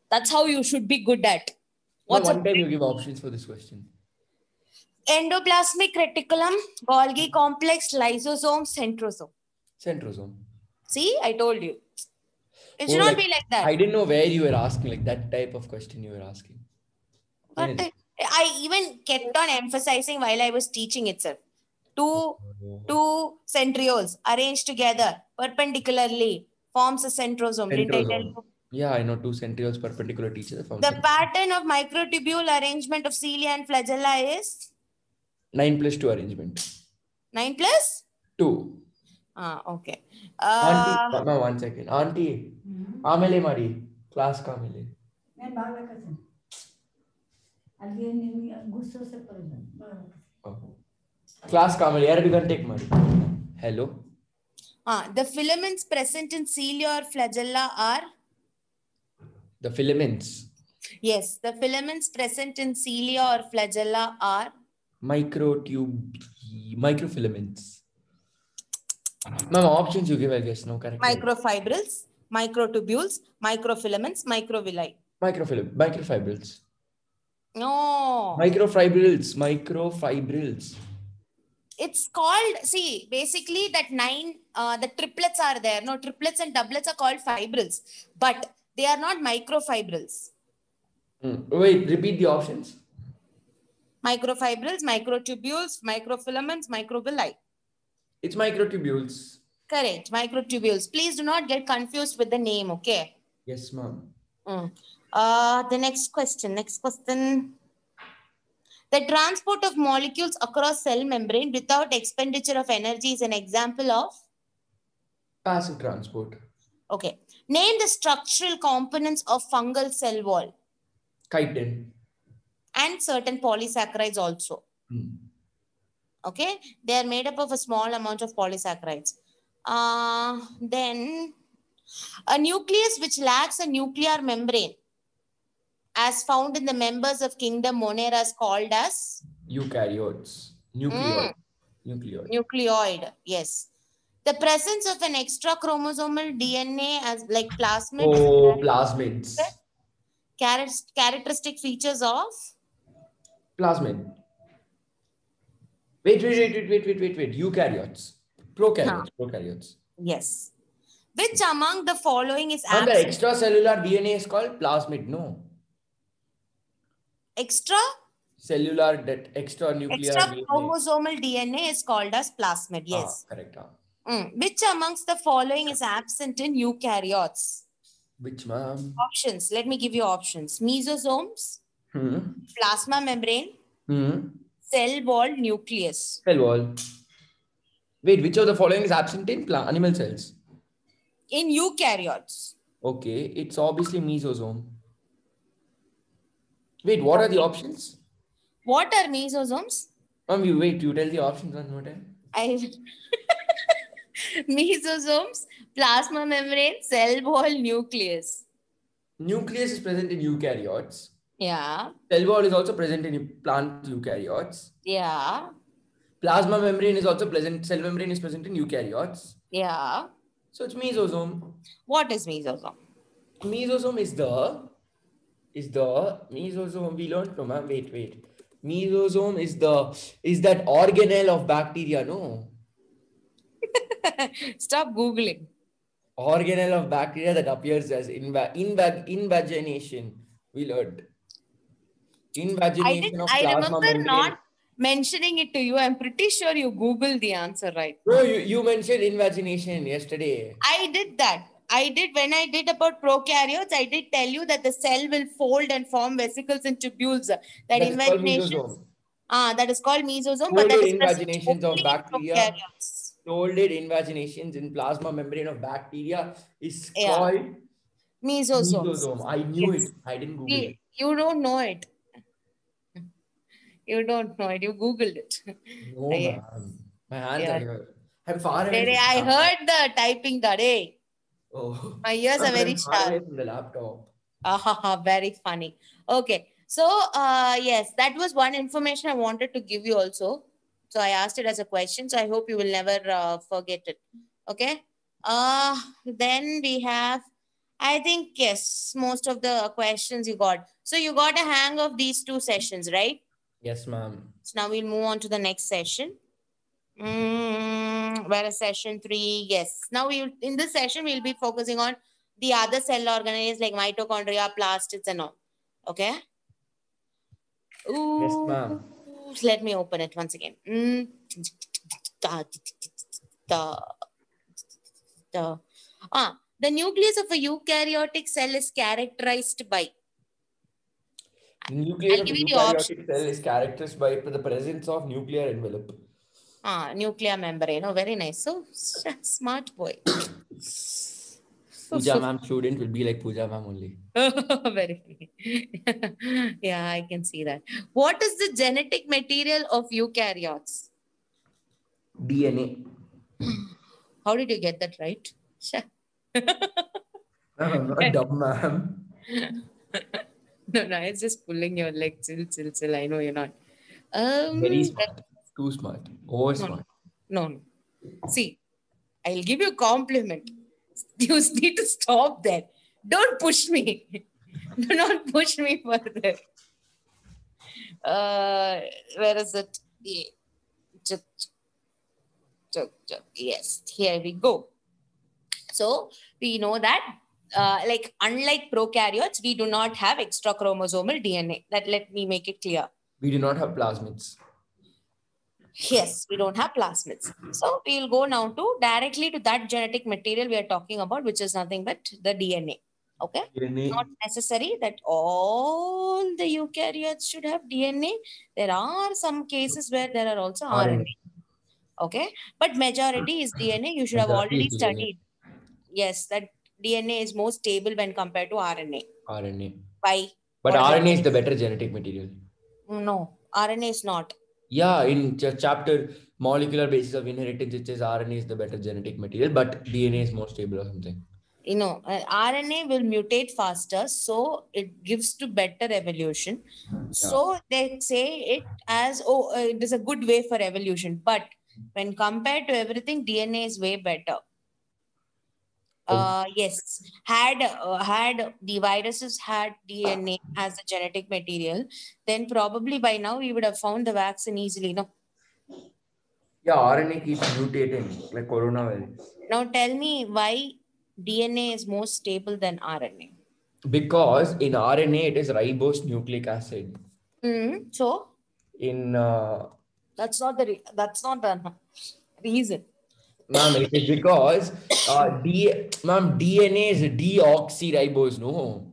That's how you should be good at. Ma'am, one time you give options for this question. Endoplasmic reticulum, Golgi complex, lysosome, centrosome. Centrosome. See, I told you. It should not be like that. I didn't know where you were asking, like that type of question you were asking. But I even kept on emphasizing while I was teaching itself. Two centrioles arranged together perpendicularly forms a centrosome. Didn't I tell you? Yeah, I know, two centrioles perpendicular to each other. The pattern of microtubule arrangement of cilia and flagella is 9+2 arrangement. 9+2? Okay. Auntie, no, 1 second. Auntie, Amele Mari, class Kamele. Class Kamele, where are we going to take Mari? Hello? The filaments present in cilia or flagella are? The filaments. Yes, the filaments present in cilia or flagella are? Microfilaments. Ma'am, options you give, I guess, no, correct. Microfibrils, microtubules, microfilaments, microvilli. Microfibrils. No. Microfibrils. It's called, see, basically that the triplets are there. No, triplets and doublets are called fibrils, but they are not microfibrils. Wait, repeat the options. Microfibrils, microtubules, microfilaments, microvilli. It's microtubules. Correct, microtubules. Please do not get confused with the name, okay? Yes, ma'am. The next question. The transport of molecules across cell membrane without expenditure of energy is an example of? Passive transport. Okay. Name the structural components of fungal cell wall. Chitin. And certain polysaccharides also. Okay. They are made up of a small amount of polysaccharides. Then a nucleus which lacks a nuclear membrane as found in the members of kingdom Monera is called as? Eukaryotes. Nucleoid, yes. The presence of an extra chromosomal DNA as like plasmids. Oh, plasmids. Characteristic features of? Plasmid. Wait. Eukaryotes. Prokaryotes. Yes. Which among the following is absent? The extracellular DNA is called plasmid, no? Extra chromosomal DNA is called as plasmid, yes. Correct. Which amongst the following is absent in eukaryotes? Which, ma'am? Options. Let me give you options. Mesosomes, plasma membrane, cell wall, nucleus. Cell wall. Wait, which of the following is absent in animal cells? In eukaryotes. Okay, it's obviously mesosome. Wait, what are the options? What are mesosomes? Ma'am, you tell the options one more time. Mesosomes, plasma membrane, cell wall, nucleus. Nucleus is present in eukaryotes. Yeah. Cell wall is also present in plant eukaryotes. Yeah. Plasma membrane is also present. Cell membrane is present in eukaryotes. Yeah. So it's mesosome. What is mesosome? Mesosome is the mesosome. We learned from wait. Mesosome is that organelle of bacteria, no? Stop Googling. Organelle of bacteria that appears as invagination. We learned. Invagination of I plasma remember membrane. not mentioning it to you. I'm pretty sure you Googled the answer right. Bro, you mentioned invagination yesterday. I did that. When I did about prokaryotes, I did tell you that the cell will fold and form vesicles and tubules. That That's called invagination, mesosome. that is called mesosome, but that Folded is present invaginations only of in bacteria. prokaryotes. Folded invaginations in plasma membrane of bacteria is Yeah, called mesosomes. mesosome. I knew it. Yes. I didn't Google it. You don't know it. You don't know it. You Googled it. No, Yes. ma'am. My hands are Yeah. here. I'm far away from the I laptop. heard the typing that. Hey, Oh, my ears are but very I'm far sharp. away from the laptop. Very funny. Okay. So, yes, that was one information I wanted to give you also. So I asked it as a question. So I hope you will never forget it. Okay. Then we have, I think, yes, most of the questions you got. So you got a hang of these two sessions, right? Yes, ma'am. So now we'll move on to the next session. Whereas session 3, yes. Now in this session, we'll be focusing on the other cell organelles like mitochondria, plastids, and all. Okay. Yes, Ooh, ma'am. let me open it once again. The nucleus of a eukaryotic cell is characterized by. The nucleus I'll of a give you the option. eukaryotic cell is characterized by the presence of nuclear envelope. Nuclear membrane. Oh, very nice. So smart boy. Pooja ma'am student will be like Pooja ma'am only. Very funny. Yeah, I can see that. What is the genetic material of eukaryotes? DNA. How did you get that right? I'm not dumb, ma'am. No, it's just pulling your leg. Chill. I know you're not. Very smart. Too smart. Over smart. No. See, I'll give you a compliment. You need to stop there. Don't push me. Do not push me further. Where is it? Yes, here we go. So we know that unlike prokaryotes, we do not have extra chromosomal DNA. Let me make it clear. We do not have plasmids. Yes, we don't have plasmids. So we'll go now directly to that genetic material we are talking about, which is nothing but the DNA. Okay. DNA. Not necessary that all the eukaryotes should have DNA. There are some cases where there are also RNA. Okay. But majority is DNA. You should have already studied. Yes, that DNA is more stable when compared to RNA. RNA. Why? But RNA is the better genetic material. No, RNA is not. Yeah, in chapter molecular basis of inheritance, it says RNA is the better genetic material, but DNA is more stable or something. RNA will mutate faster, so it gives to better evolution. Yeah. So they say it as, it is a good way for evolution. But when compared to everything, DNA is way better. Yes, had the viruses had DNA as a genetic material, then probably by now we would have found the vaccine easily, no? Yeah, RNA keeps mutating like coronavirus. Now tell me why DNA is more stable than RNA. Because in RNA it is ribose nucleic acid. So in that's not the reason. Ma'am, it is because DNA is deoxyribose, no?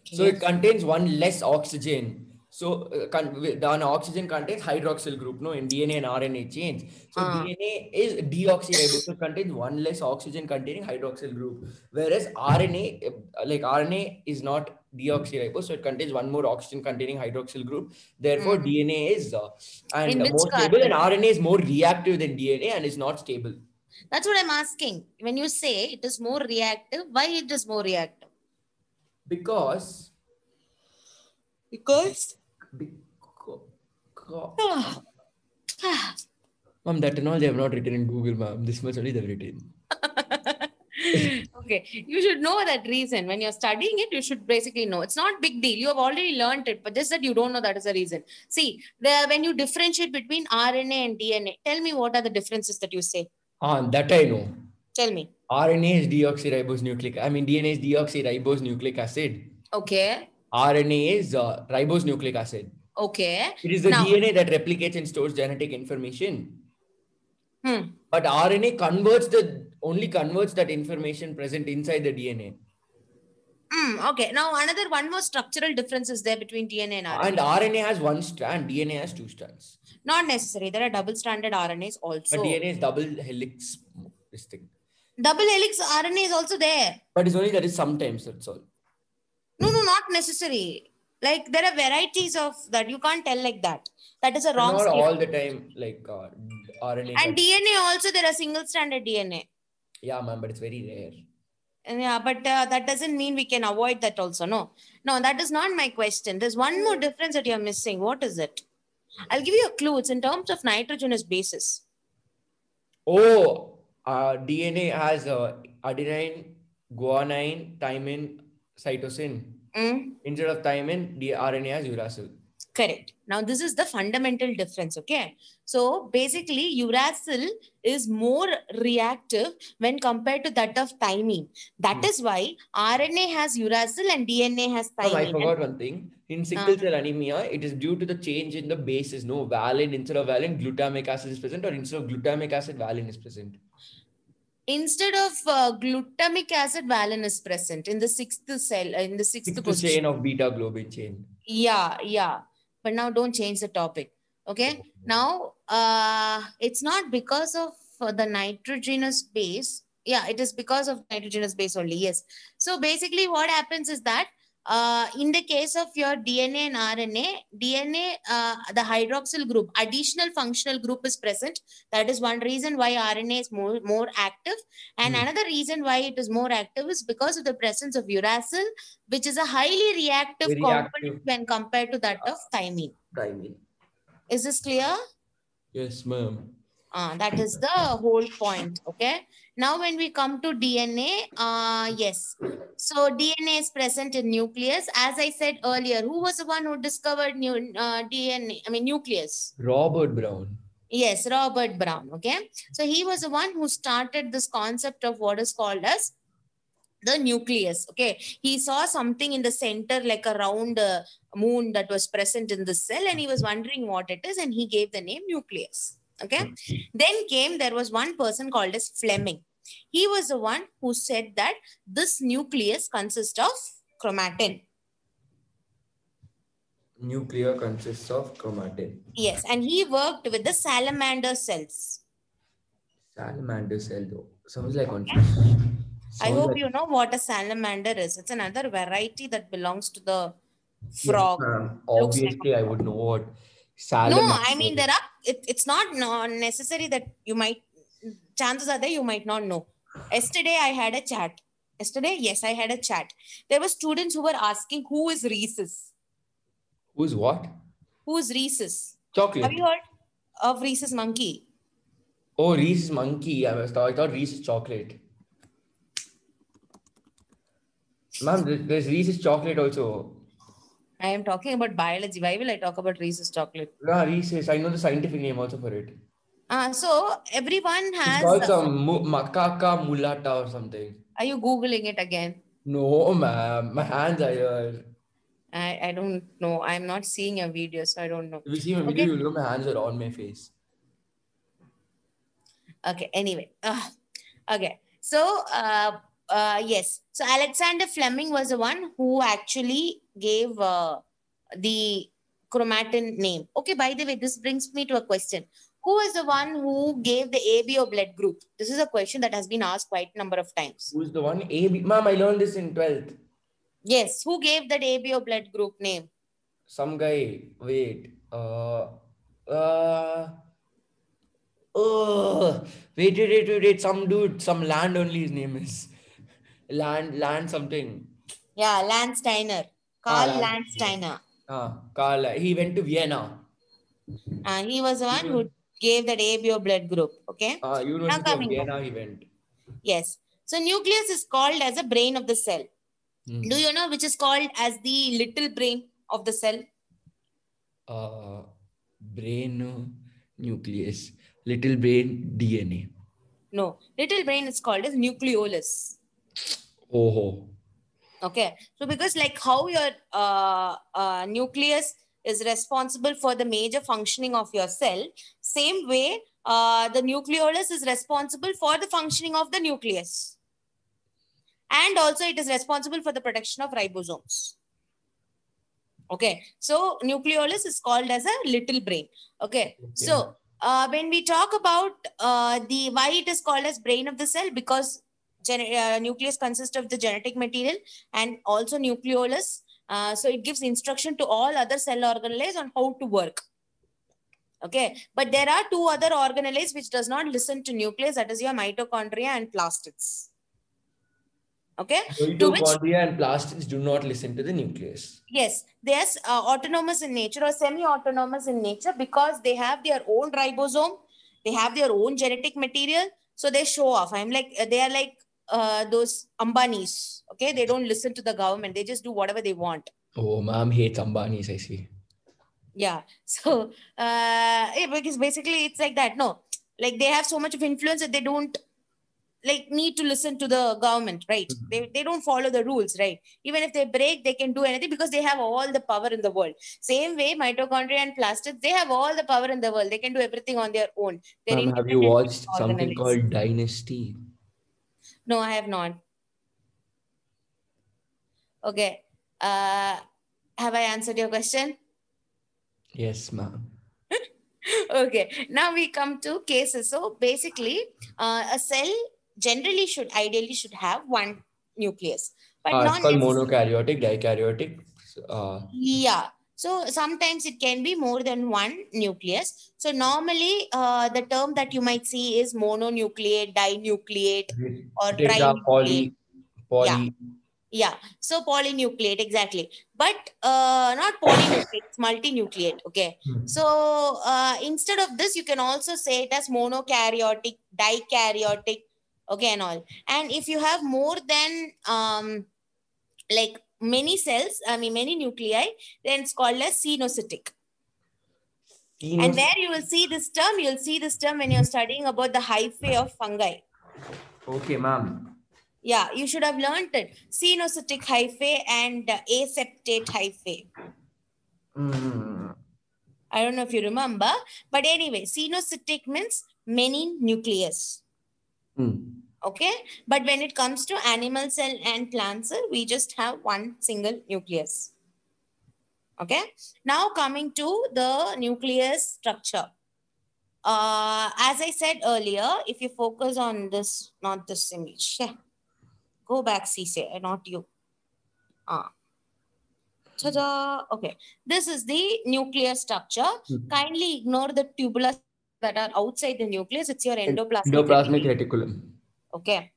So it contains one less oxygen. So the oxygen contains hydroxyl group, no, in DNA and RNA chains. So DNA is deoxyribose. So it contains one less oxygen containing hydroxyl group. Whereas RNA is not deoxyribose. So it contains one more oxygen containing hydroxyl group. Therefore, DNA is more stable, and RNA is more reactive than DNA and is not stable. That's what I'm asking. When you say it is more reactive, why it is more reactive? Because Because Ma'am, that technology I have not written in Google, ma'am. This much only they've written. okay, you should know that reason. When you're studying it, you should basically know. It's not big deal. You have already learned it, but just that you don't know that is the reason. See, when you differentiate between RNA and DNA, tell me what are the differences that you say. That I know. Tell me. RNA is DNA is deoxyribose nucleic acid. Okay. RNA is ribose nucleic acid. Okay. It is the DNA that replicates and stores genetic information. But RNA only converts that information present inside the DNA. Okay. Now, one more structural difference is there between DNA and RNA. And RNA has one strand, DNA has two strands. Not necessary. There are double-stranded RNAs also. But DNA is double helix. This thing. Double helix RNA is also there. But it's only that is sometimes, that's all. No, not necessary. Like there are varieties of that. You can't tell like that. That is a wrong statement. Not all the time, like RNA. And DNA also, there are single-stranded DNA. Yeah, ma'am, but it's very rare. Yeah, but that doesn't mean we can avoid that also. No, that is not my question. There's one more difference that you're missing. What is it? I'll give you a clue. It's in terms of nitrogenous bases. Oh, DNA has adenine, guanine, thymine, cytosine. Instead of thymine, the RNA has uracil. Correct. Now, this is the fundamental difference, okay? So, basically, uracil is more reactive when compared to that of thymine. That is why RNA has uracil and DNA has thymine. I forgot one thing. In sickle cell anemia, it is due to the change in the bases. No, valine, instead of valine, glutamic acid is present, or instead of glutamic acid, valine is present. Instead of glutamic acid, valine is present in the sixth cell, in the sixth position. Chain of beta globin chain. Yeah. But now don't change the topic. Okay. Now, it's not because of the nitrogenous base. Yeah, it is because of nitrogenous base only. Yes. So basically what happens is that in the case of your DNA and RNA, the hydroxyl group, additional functional group is present. That is one reason why RNA is more active. And another reason why it is more active is because of the presence of uracil, which is a highly reactive component when compared to that of thymine. Is this clear? Yes, ma'am. That is the whole point. Okay. Now, when we come to DNA, yes. So, DNA is present in nucleus. As I said earlier, who was the one who discovered nucleus? Robert Brown. Yes, Robert Brown. Okay. So, he was the one who started this concept of what is called as the nucleus. Okay. He saw something in the center like a round moon that was present in the cell, and he was wondering what it is, and he gave the name nucleus. Okay. Then there was one person called as Fleming. He was the one who said that this nucleus consists of chromatin. Nucleus consists of chromatin. Yes, and he worked with the salamander cells. Salamander cell, though. Sounds like one. I hope you know what a salamander is. It's another variety that belongs to the frog. Yes, obviously, I would know what salamander. No, I mean, it's not necessary that you might, chances are there you might not know. Yesterday, I had a chat. Yes, I had a chat. There were students who were asking, who is Reese's? Who's what? Who is Reese's? Chocolate. Have you heard of Reese's monkey? Oh, Reese's monkey. I thought Reese's chocolate. Ma'am, there's Reese's chocolate also. I am talking about biology. Why will I talk about Reese's chocolate? Yeah, Reese's. I know the scientific name also for it. So everyone has... It's called some macaca mulata or something. Are you Googling it again? No, ma'am. My hands are here. I don't know. I'm not seeing your video, so I don't know. If you see my video, you'll know my hands are on my face. Okay, anyway. Okay. So, yes. So, Alexander Fleming was the one who actually gave the chromatin name. Okay, by the way, this brings me to a question. Who was the one who gave the ABO blood group? This is a question that has been asked quite a number of times. Who's the one? Ma'am, I learned this in 12th. Yes. Who gave that ABO blood group name? Some guy. Wait. Wait. Some dude. Some land only his name is. Land something. Yeah, Landsteiner. Karl Landsteiner. Carl, he went to Vienna. He was the one who gave that ABO blood group. Okay. Now University of coming back. Vienna, he went. Yes. So nucleus is called as a brain of the cell. Do you know which is called as the little brain of the cell? Brain, nucleus, little brain, DNA. No, little brain is called as nucleolus. Oh. Okay. So because like how your nucleus is responsible for the major functioning of your cell, same way the nucleolus is responsible for the functioning of the nucleus. And also it is responsible for the protection of ribosomes. Okay. So nucleolus is called as a little brain. Okay. So when we talk about the why it is called as brain of the cell, because nucleus consists of the genetic material and also nucleolus. So it gives instruction to all other cell organelles on how to work. Okay. But there are two other organelles which does not listen to nucleus, that is your mitochondria and plastids. Okay. Mitochondria and plastids do not listen to the nucleus. Yes, they are autonomous in nature or semi-autonomous in nature because they have their own ribosome, they have their own genetic material, so they show off. I'm like, they are like those Ambanis, okay? They don't listen to the government, they just do whatever they want. Oh, mom hates Ambanis, I see. Yeah, so because basically it's like that. No, like they have so much of influence that they don't like need to listen to the government, right? They don't follow the rules, right? Even if they break, they can do anything because they have all the power in the world. Same way, mitochondria and plastids, they have all the power in the world. They can do everything on their own. Have you watched something called Dynasty? No, I have not. Okay. Have I answered your question? Yes, ma'am. Okay. Now we come to cases. So basically, a cell generally ideally should have one nucleus, but it's called monokaryotic, dikaryotic. Yeah. So sometimes it can be more than one nucleus. So normally the term that you might see is mononucleate, dinucleate, or trinucleate. Poly. Yeah. So polynucleate, exactly. But not polynucleate, it's multinucleate. Okay. So instead of this, you can also say it as monokaryotic, dikaryotic, okay, and all. And if you have more than like many cells, many nuclei, then it's called as cenocytic. And where you will see this term, you'll see this term when you're studying about the hyphae of fungi. Okay, ma'am. Yeah, you should have learned it. Cenocytic hyphae and aseptate hyphae. I don't know if you remember, but anyway, cenocytic means many nucleus. Okay, but when it comes to animal cell and plant cell, we just have one single nucleus. Okay, now coming to the nucleus structure. As I said earlier, if you focus on this, not this image, go back, Cisse, not you. Okay, this is the nucleus structure. Kindly ignore the tubular that are outside the nucleus. It's your endoplasmic reticulum. Okay.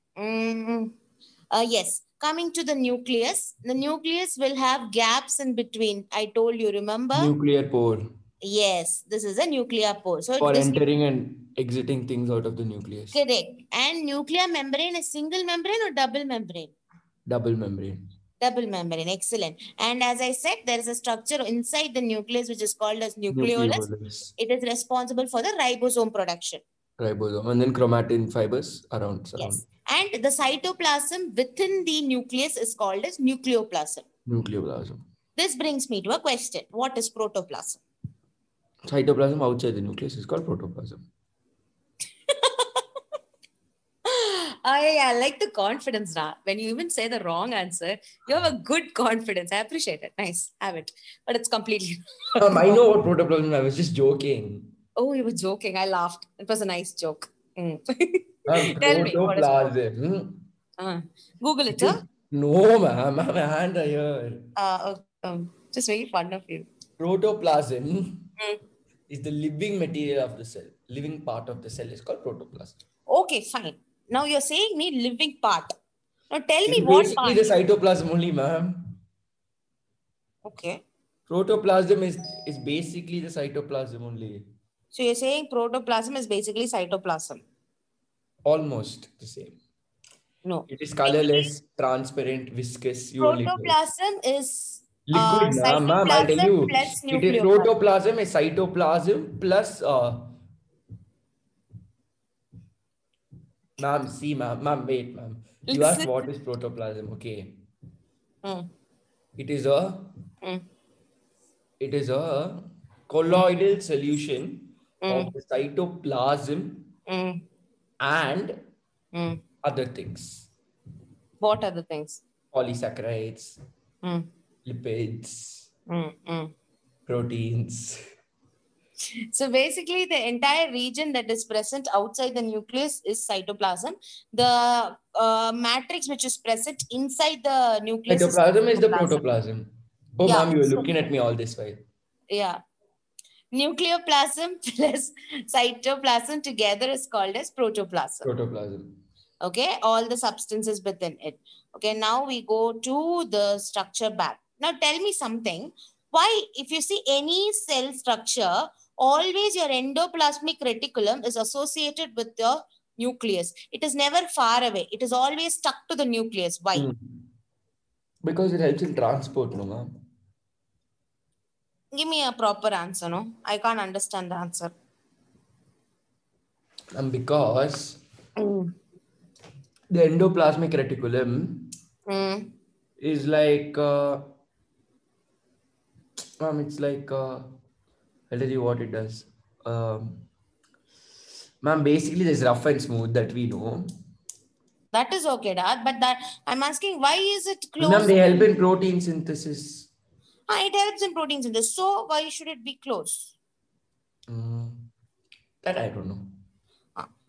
Yes. Coming to the nucleus will have gaps in between. I told you, remember? Nuclear pore. Yes, this is a nuclear pore. So for entering and exiting things out of the nucleus. Correct. And nuclear membrane is single membrane or double membrane? Double membrane. Double membrane. Excellent. And as I said, there is a structure inside the nucleus which is called as nucleolus. It is responsible for the ribosome production. Ribosome. And then chromatin fibers around. Yes. And the cytoplasm within the nucleus is called as nucleoplasm. Nucleoplasm. This brings me to a question. What is protoplasm? Cytoplasm outside the nucleus is called protoplasm. I like the confidence now. When you even say the wrong answer, you have a good confidence. I appreciate it. Nice. Have it. But it's completely I know what protoplasm is. I was just joking. Oh, you were joking. I laughed. It was a nice joke. Tell me. Protoplasm. Google it, huh? No, ma'am. I have a hand here. Just making fun of you. Protoplasm is the living material of the cell. Living part of the cell is called protoplasm. Okay, fine. Now you're saying me living part. Now tell me what part. Basically the cytoplasm only, ma'am. Okay. Protoplasm is basically the cytoplasm only. So you're saying protoplasm is basically cytoplasm? Almost the same. No. It is Basically, colorless, transparent, viscous. You only know it. protoplasm is Liquid, ma'am. I'll tell cytoplasm you. plus It is nucleoplasm. protoplasm is cytoplasm plus ma'am, see, ma'am, wait, ma'am. You asked Listen. what is protoplasm, okay? Mm, It is a mm, it is a mm, colloidal solution of mm, the cytoplasm mm, and mm. other things. What are the things? Polysaccharides, Mm, lipids, mm. proteins. So basically, the entire region that is present outside the nucleus is cytoplasm. The matrix which is present inside the nucleus is Cytoplasm is the protoplasm. protoplasm. Oh, Yeah. ma'am, you were So, looking at me all this while. yeah. Nucleoplasm plus cytoplasm together is called as protoplasm. Protoplasm. Okay, all the substances within it. Okay, now we go to the structure back. Now tell me something. Why, if you see any cell structure, always your endoplasmic reticulum is associated with the nucleus. It is never far away. It is always stuck to the nucleus. Why? Hmm. Because it helps in transport, no, ma'am. Give me a proper answer, no? I can't understand the answer. And because Mm. the endoplasmic reticulum Mm. is like, it's like, I'll tell you what it does. Ma'am, basically, there's rough and smooth that we know. That is okay, Dad. But that I'm asking, why is it Ma'am, close? they help in protein synthesis. It helps in protein synthesis. So why should it be close? Mm, that I don't know.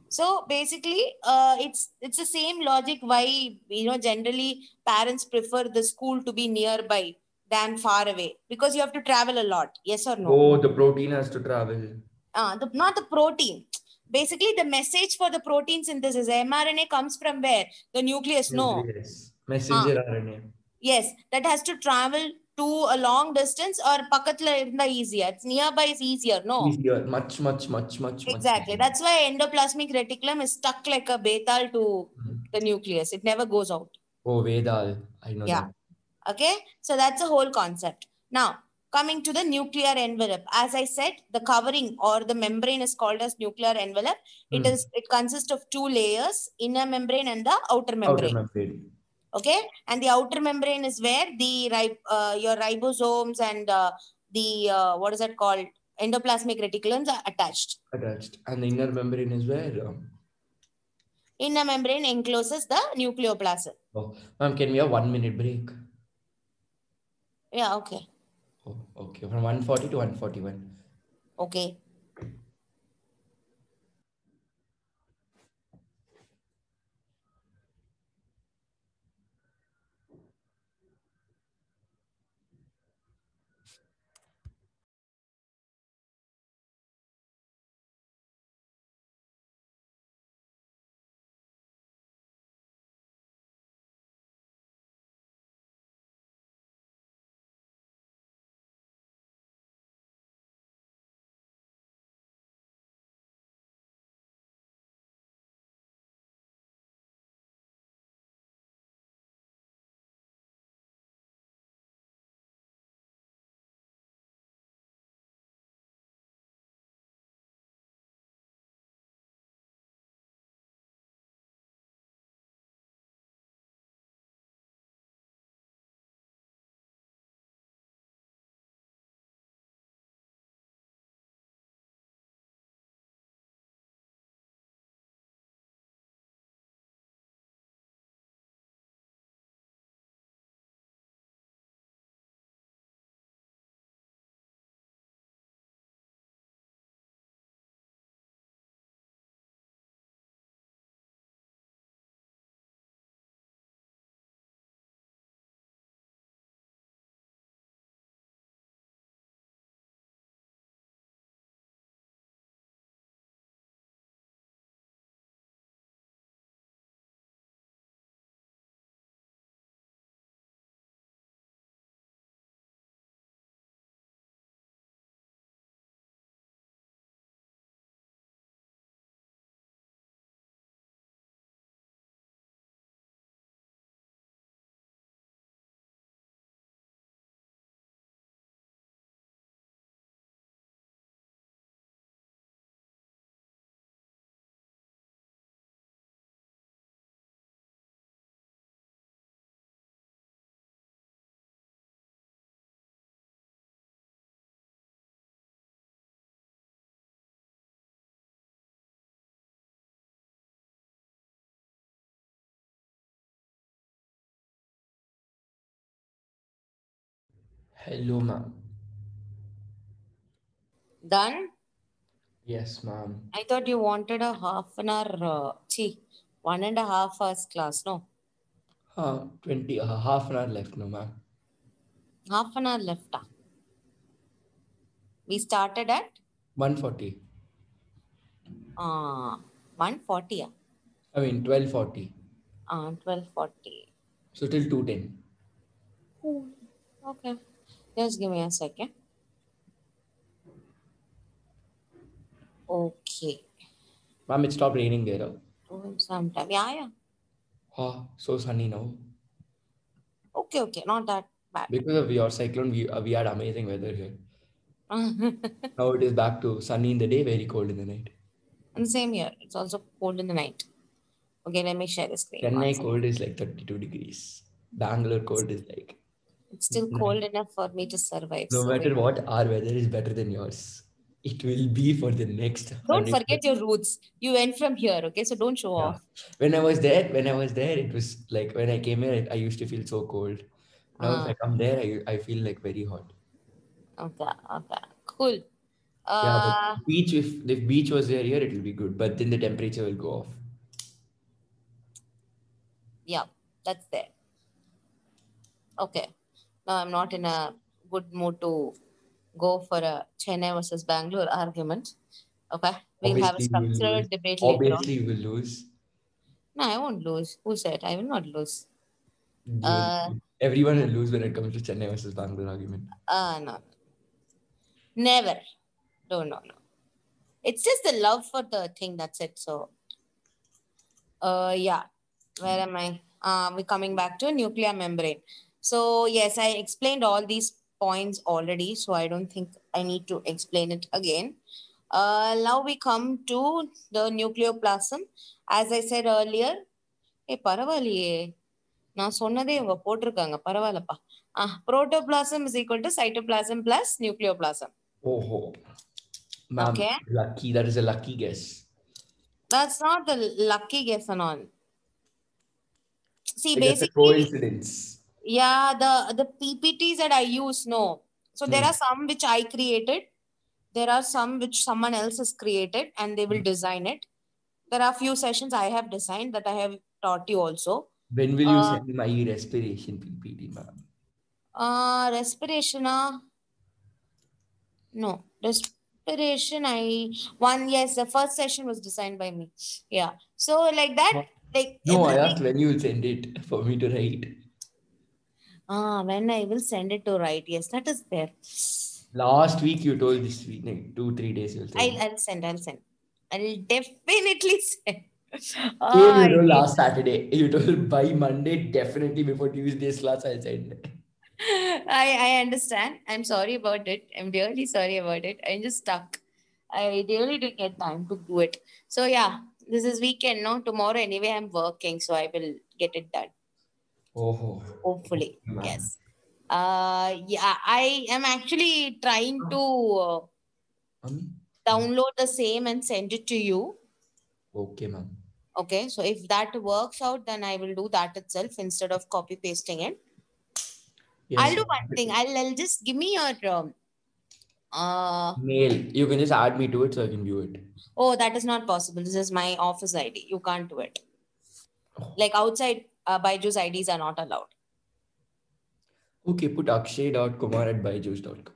So basically, it's the same logic why generally parents prefer the school to be nearby than far away because you have to travel a lot. Yes or no? Oh, the protein has to travel. Not the protein. Basically, the message for the protein synthesis, mRNA comes from where? The nucleus. No. Nucleus. Messenger RNA. Yes, that has to travel to a long distance or pakatla irunda easier. It's nearby is easier. No. Easier. Much, much, much, much, much Exactly. easier. That's why endoplasmic reticulum is stuck like a betal to the nucleus. It never goes out. Oh, Vedal. I know Yeah. that. Okay. So that's the whole concept. Now, coming to the nuclear envelope. As I said, the covering or the membrane is called as nuclear envelope. It consists of two layers, inner membrane and the outer Outer membrane. membrane. Okay. And the outer membrane is where the your ribosomes and the what is that called? Endoplasmic reticulums are attached. Attached. And the inner membrane is where? Inner membrane encloses the nucleoplasm. Oh, ma'am, can we have 1 minute break? Yeah, okay. Oh, okay. From 140 to 141. Okay. Hello, ma'am. Done? Yes, ma'am. I thought you wanted a half an hour, 1.5 hours class. No, 20, half an hour left, no, ma'am. half an hour left. We started at 1:40. 1:40. I mean, 12:40. 12:40. So till 2:10. Okay. Just give me a second. Okay. Ma'am, it stopped raining there. Sometime. Yeah. So sunny now. Okay. Not that bad. Because of your cyclone, we had amazing weather here. Now it is back to sunny in the day, very cold in the night. And same here. It's also cold in the night. Okay, let me share the screen. One Chennai second. cold is like 32 degrees. Bangalore cold is like It's still cold enough for me to survive. no So matter what, our weather is better than yours. It will be for the next don't 100 forget your roots. You went from here, okay? So don't show Yeah. off. When I was there, it was like when I came here, I used to feel so cold. Now if I come there, I feel like very hot. Okay. Cool. Yeah, but beach if beach was there here, it will be good. But then the temperature will go off. Yeah, that's there. Okay. Now I'm not in a good mood to go for a Chennai versus Bangalore argument. Okay. We'll have a Obviously, you will lose. structured debate later on. Obviously, you will lose. No, I won't lose. Who said I will not lose? You will, everyone will lose when it comes to Chennai versus Bangalore argument. No. Never. No. It's just the love for the thing, that's it. So yeah. Where am I? We're coming back to nuclear membrane. So yes, I explained all these points already, so I don't think I need to explain it again. Now we come to the nucleoplasm. As I said earlier, பரவாயில்லையே நான் சொன்னதே இவங்க போட்டிருக்காங்க பரவாயில்லப்பா protoplasm is equal to cytoplasm plus nucleoplasm. Oh, ma'am, Okay. lucky. That is a lucky guess. That's not the lucky guess and all. See, Like that's a basically, coincidence. yeah, the PPTs that I use, no. So there are some which I created. There are some which someone else has created and they will design it. There are few sessions I have designed that I have taught you also. When will you send my respiration PPT, ma'am? Respiration, no. Respiration, yes, the first session was designed by me. Yeah. So like that, like No, I everything. asked when you will send it for me to write. When I will send it to write. Yes, that is there. Last week you told this week, like 2-3 days you'll send. I'll send. I'll definitely send. Same you told last Saturday. You told by Monday, definitely before Tuesday's class, I'll send. I understand. I'm sorry about it. I'm really sorry about it. I'm just stuck. I really didn't get time to do it. So yeah, this is weekend. No, tomorrow anyway I'm working, so I will get it done. Oh, Hopefully, ma'am. yes. Yeah, I am actually trying to download the same and send it to you. Okay, ma'am. Okay, so if that works out, then I will do that itself instead of copy pasting it. Yes, I'll do one thing. I'll just give me your mail. You can just add me to it so I can view it. Oh, that is not possible. This is my office ID. You can't do it. Like outside, Byju's IDs are not allowed. Okay, put akshay.kumar@byju's.com.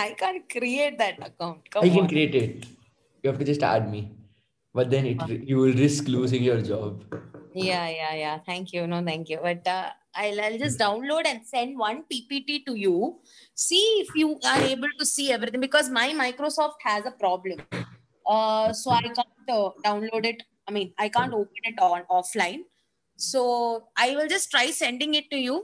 I can't create that account. I can create it. You have to just add me. But then you will risk losing your job. Yeah. Thank you. No, thank you. But I'll just download and send one PPT to you. See if you are able to see everything because my Microsoft has a problem. So I can't download it. I mean, I can't open it on offline. So I will just try sending it to you.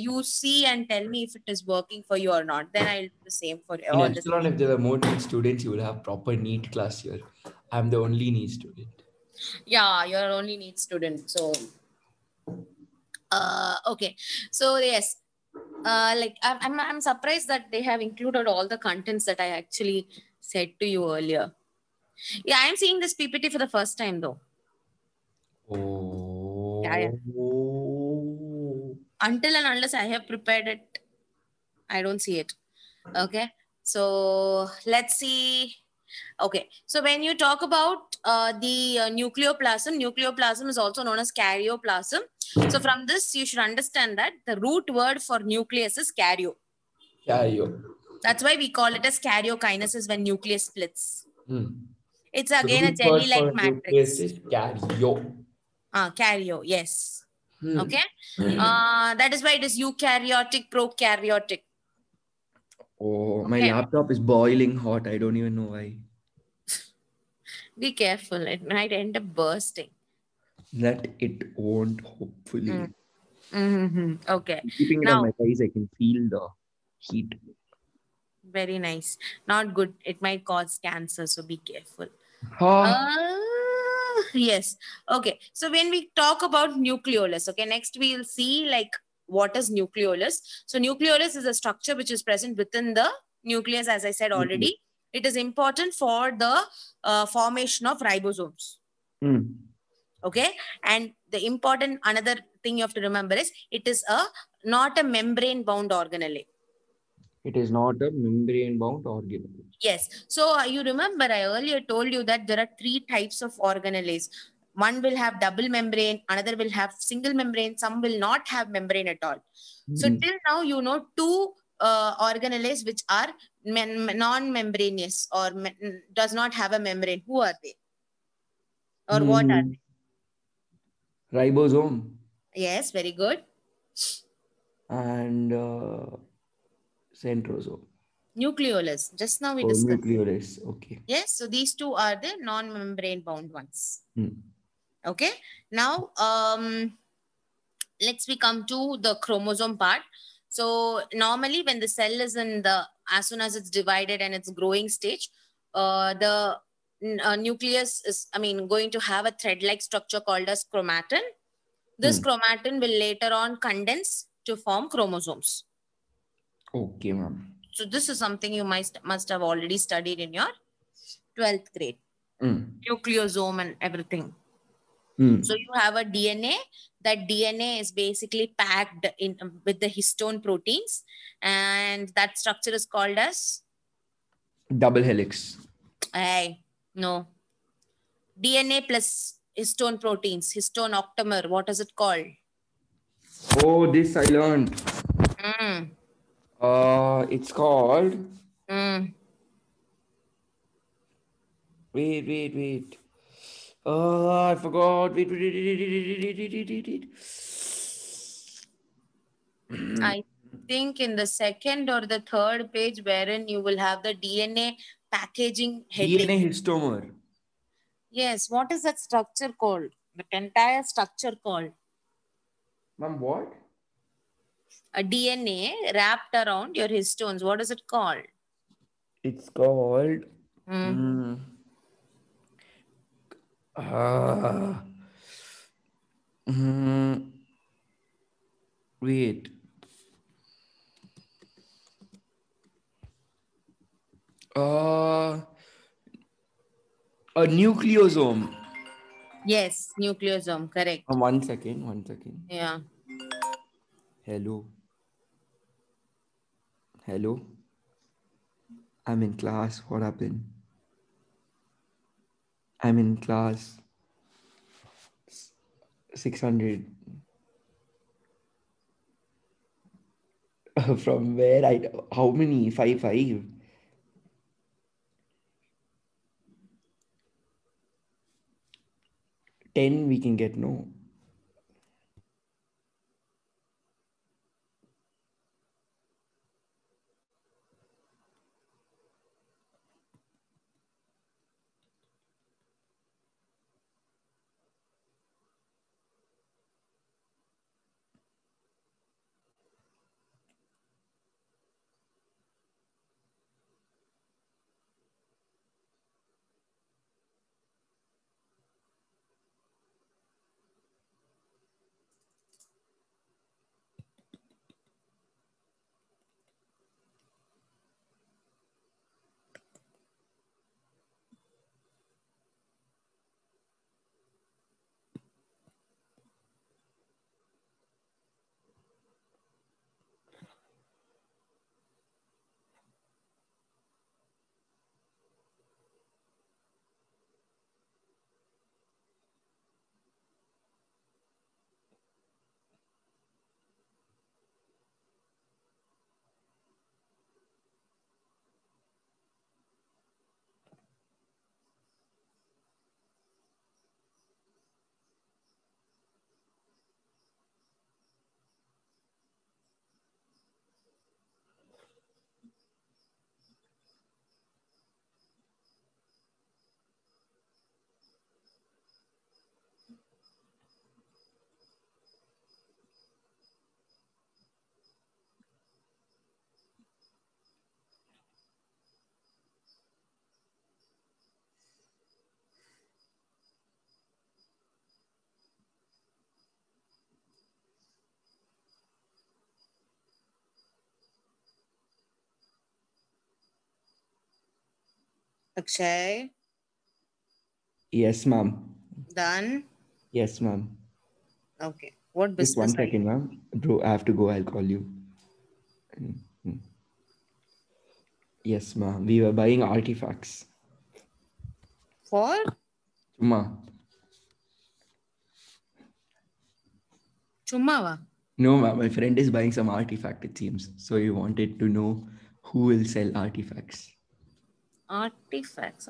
You see and tell me if it is working for you or not. Then I'll do the same for In all the Epsilon, if there are more NEET students, you will have proper NEET class here. I'm the only NEET student. Yeah, you're only NEET student. So okay. So yes. Like I'm surprised that they have included all the contents that I actually said to you earlier. Yeah, I'm seeing this PPT for the first time though. Oh. Yeah. Until and unless I have prepared it, I don't see it. Okay. So let's see. Okay. So when you talk about the nucleoplasm is also known as karyoplasm. So from this, you should understand that the root word for nucleus is karyo. Karyo. That's why we call it as karyokinesis when nucleus splits. It's The again a root word jelly-like for nucleus matrix. is karyo. Karyo, yes. Okay. That is why it is eukaryotic, prokaryotic. Oh, my Okay. laptop is boiling hot. I don't even know why. Be careful. It might end up bursting. That it won't, hopefully. Okay. Keeping it on my Now, thighs, I can feel the heat. very nice. Not good. It might cause cancer, so be careful. Yes. Okay. So when we talk about nucleolus, okay, next we'll see like what is nucleolus. So nucleolus is a structure which is present within the nucleus, as I said already. It is important for the formation of ribosomes. Okay. And the important another thing you have to remember is it is not a membrane bound organelle. It is not a membrane bound organelle. Yes. So you remember I earlier told you that there are 3 types of organelles. One will have double membrane, another will have single membrane, some will not have membrane at all. So till now you know 2 organelles which are non-membranous or does not have a membrane. Who are they? Or what are they? Ribosome. Yes, very good. And centrosome. Nucleolus. Just now we discussed. Nucleolus. Okay. Yes, so these 2 are the non-membrane bound ones. Hmm. Okay. Now, let's we come to the chromosome part. So normally when the cell is in the, as soon as it's divided and it's growing stage, the nucleus is, going to have a thread-like structure called as chromatin. This chromatin will later on condense to form chromosomes. Okay, ma'am. So this is something you must have already studied in your 12th grade. Nucleosome and everything. So you have a DNA. That DNA is basically packed in with the histone proteins, and that structure is called as double helix. No. DNA plus histone proteins, histone octamer. What is it called? Oh, this I learned. It's called. Wait. I forgot. Wait. I think in the second or the third page, wherein you will have the DNA packaging heading. DNA histomer. Yes. What is that structure called? The entire structure called? Ma'am, what? A DNA wrapped around your histones. What is it called? It's called. Wait. A nucleosome. Yes, nucleosome. Correct. 1 second. Yeah. Hello. I'm in class. What happened? I'm in class 600. From where? How many? 5. 10 we can get, no? Akshay, Yes, ma'am. done. Yes, ma'am. Okay. What Just business one are you? second, ma'am. Bro, I have to go. I'll call you. Mhm. Yes, ma'am. We were buying artifacts. For? Ma. Chummawa. No, ma'am. My friend is buying some artifact, it seems. So he wanted to know who will sell artifacts. Artifacts.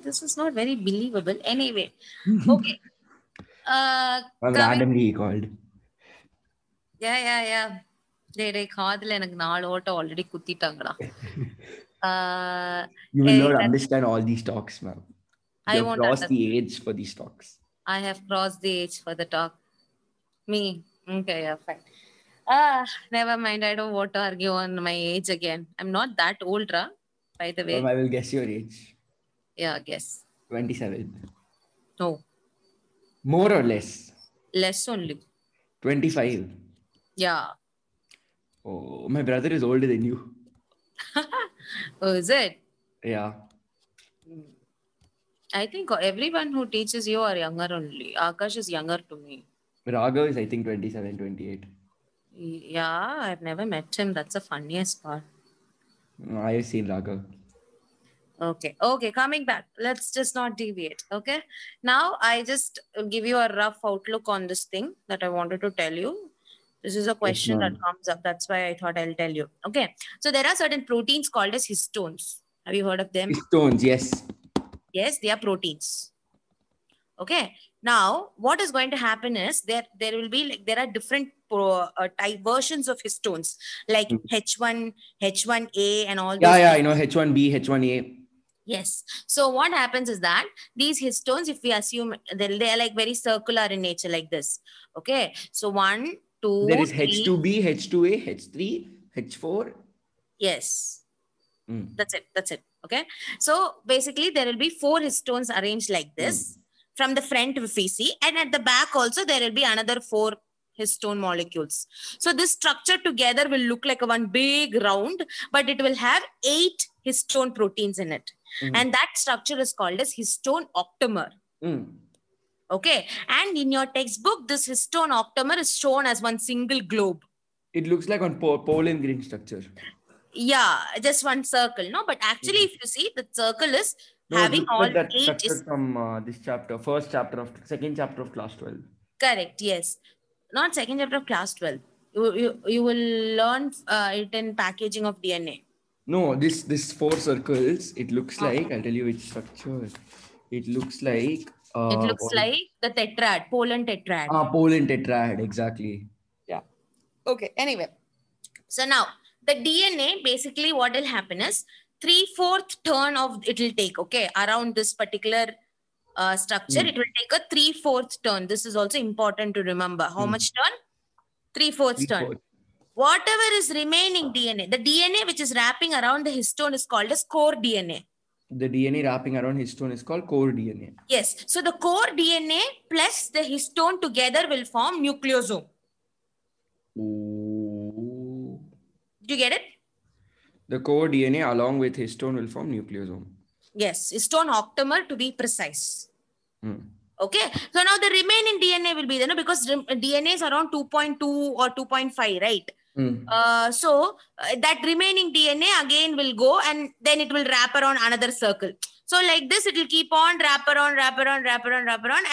This is not very believable. Anyway. Okay. Ma'am, Coming. randomly he called. Yeah. டேய் காதுல எனக்கு 4 ஓட்ட already குத்திட்டாங்கடா. You will not understand all these talks, ma'am. I You have won't crossed the understand. age for these talks. I have crossed the age for the talk. Me. Okay, yeah, fine. Never mind. I don't want to argue on my age again. I'm not that old, by the way. I will guess your age. Yeah, guess. 27. No. More or less? Less only. 25. Yeah. Oh, my brother is older than you. Oh, is it? Yeah. I think everyone who teaches you are younger only. Akash is younger to me. Raghav is, I think, 27, 28. Yeah, I've never met him. That's the funniest part. I have seen Raghav. Okay, coming back. Let's just not deviate. Okay. Now I just give you a rough outlook on this thing that I wanted to tell you. This is a question that comes up. That's why I thought I'll tell you. Okay. So there are certain proteins called as histones. Have you heard of them? Histones, yes. Yes, they are proteins. Okay. Now, what is going to happen is there will be there are different type versions of histones like H1, H1A, and all those. Yeah, I know H1B, H1A. Yes. So what happens is that these histones, if we assume they are like very circular in nature, like this. Okay. So 1, 2, there is 3. H2B, H2A, H3, H4. Yes. That's it. Okay. So basically there will be 4 histones arranged like this from the front if we see, and at the back also there will be another 4 histone molecules. So this structure together will look like a one big round, but it will have 8 histone proteins in it. And that structure is called as histone octamer. Okay. And in your textbook, this histone octamer is shown as one single globe. It looks like on Poland green structure. Yeah, just one circle, no? But actually, if you see, the circle is having all like that 8 structure from this chapter, second chapter of class 12. Correct, yes. Not second chapter of class 12. You will learn it in packaging of DNA. No, this 4 circles, it looks like, I'll tell you which structure. It looks like... it looks like the tetrad, Poland tetrad. Poland tetrad, exactly. Yeah. Okay, anyway. So now, the DNA, basically what will happen is 3/4 turn of it will take, okay, around this particular structure. It will take a 3/4 turn. This is also important to remember. How much turn? 3/4 turn. Whatever is remaining DNA, the DNA which is wrapping around the histone is called as core DNA. The DNA wrapping around histone is called core DNA. Yes. So the core DNA plus the histone together will form nucleosome. Ooh. Do you get it? The core DNA along with histone will form nucleosome. Yes. Histone octamer to be precise. Okay. So now the remaining DNA will be there, no? Because DNA is around 2.2 or 2.5, right? So that remaining DNA again will go and then it will wrap around another circle. So like this, it will keep on wrap around,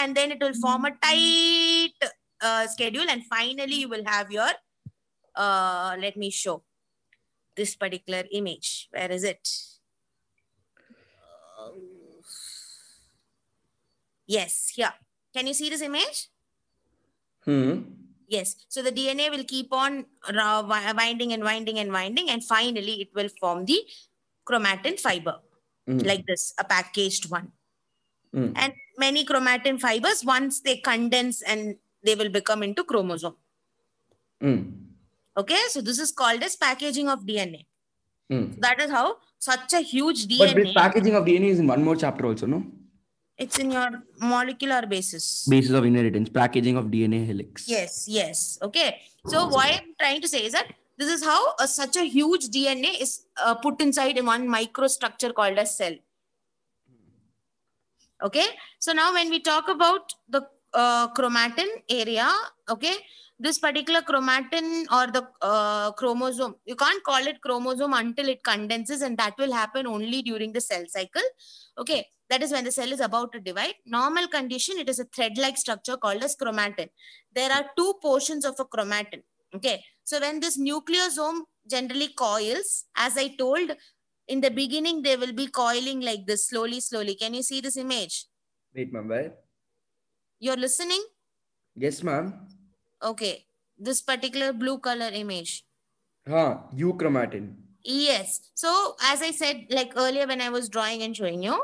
and then it will form a tight schedule. And finally, you will have your, let me show this particular image. Where is it? Yes, here. Can you see this image? Yes. So the DNA will keep on winding, and finally it will form the chromatin fiber. Like this, a packaged one. And many chromatin fibers, once they condense and they will become into chromosome. Okay, so this is called as packaging of DNA. So that is how such a huge DNA. But this packaging of DNA is in one more chapter also, no? It's in your molecular basis. Basis of inheritance, packaging of DNA helix. Yes. Okay. So what I'm trying to say is that this is how such a huge DNA is put inside in one microstructure called as cell. Okay. So now when we talk about the chromatin area, okay, this particular chromatin or the chromosome, you can't call it chromosome until it condenses, and that will happen only during the cell cycle. Okay. That is when the cell is about to divide. Normal condition, it is a thread-like structure called as chromatin. There are two portions of a chromatin. Okay. So when this nucleosome generally coils, as I told, in the beginning, they will be coiling like this slowly, slowly. Can you see this image? Wait, ma'am, where? You're listening? Yes, ma'am. Okay. This particular blue color image. Euchromatin. Yes. So as I said, like earlier when I was drawing and showing you,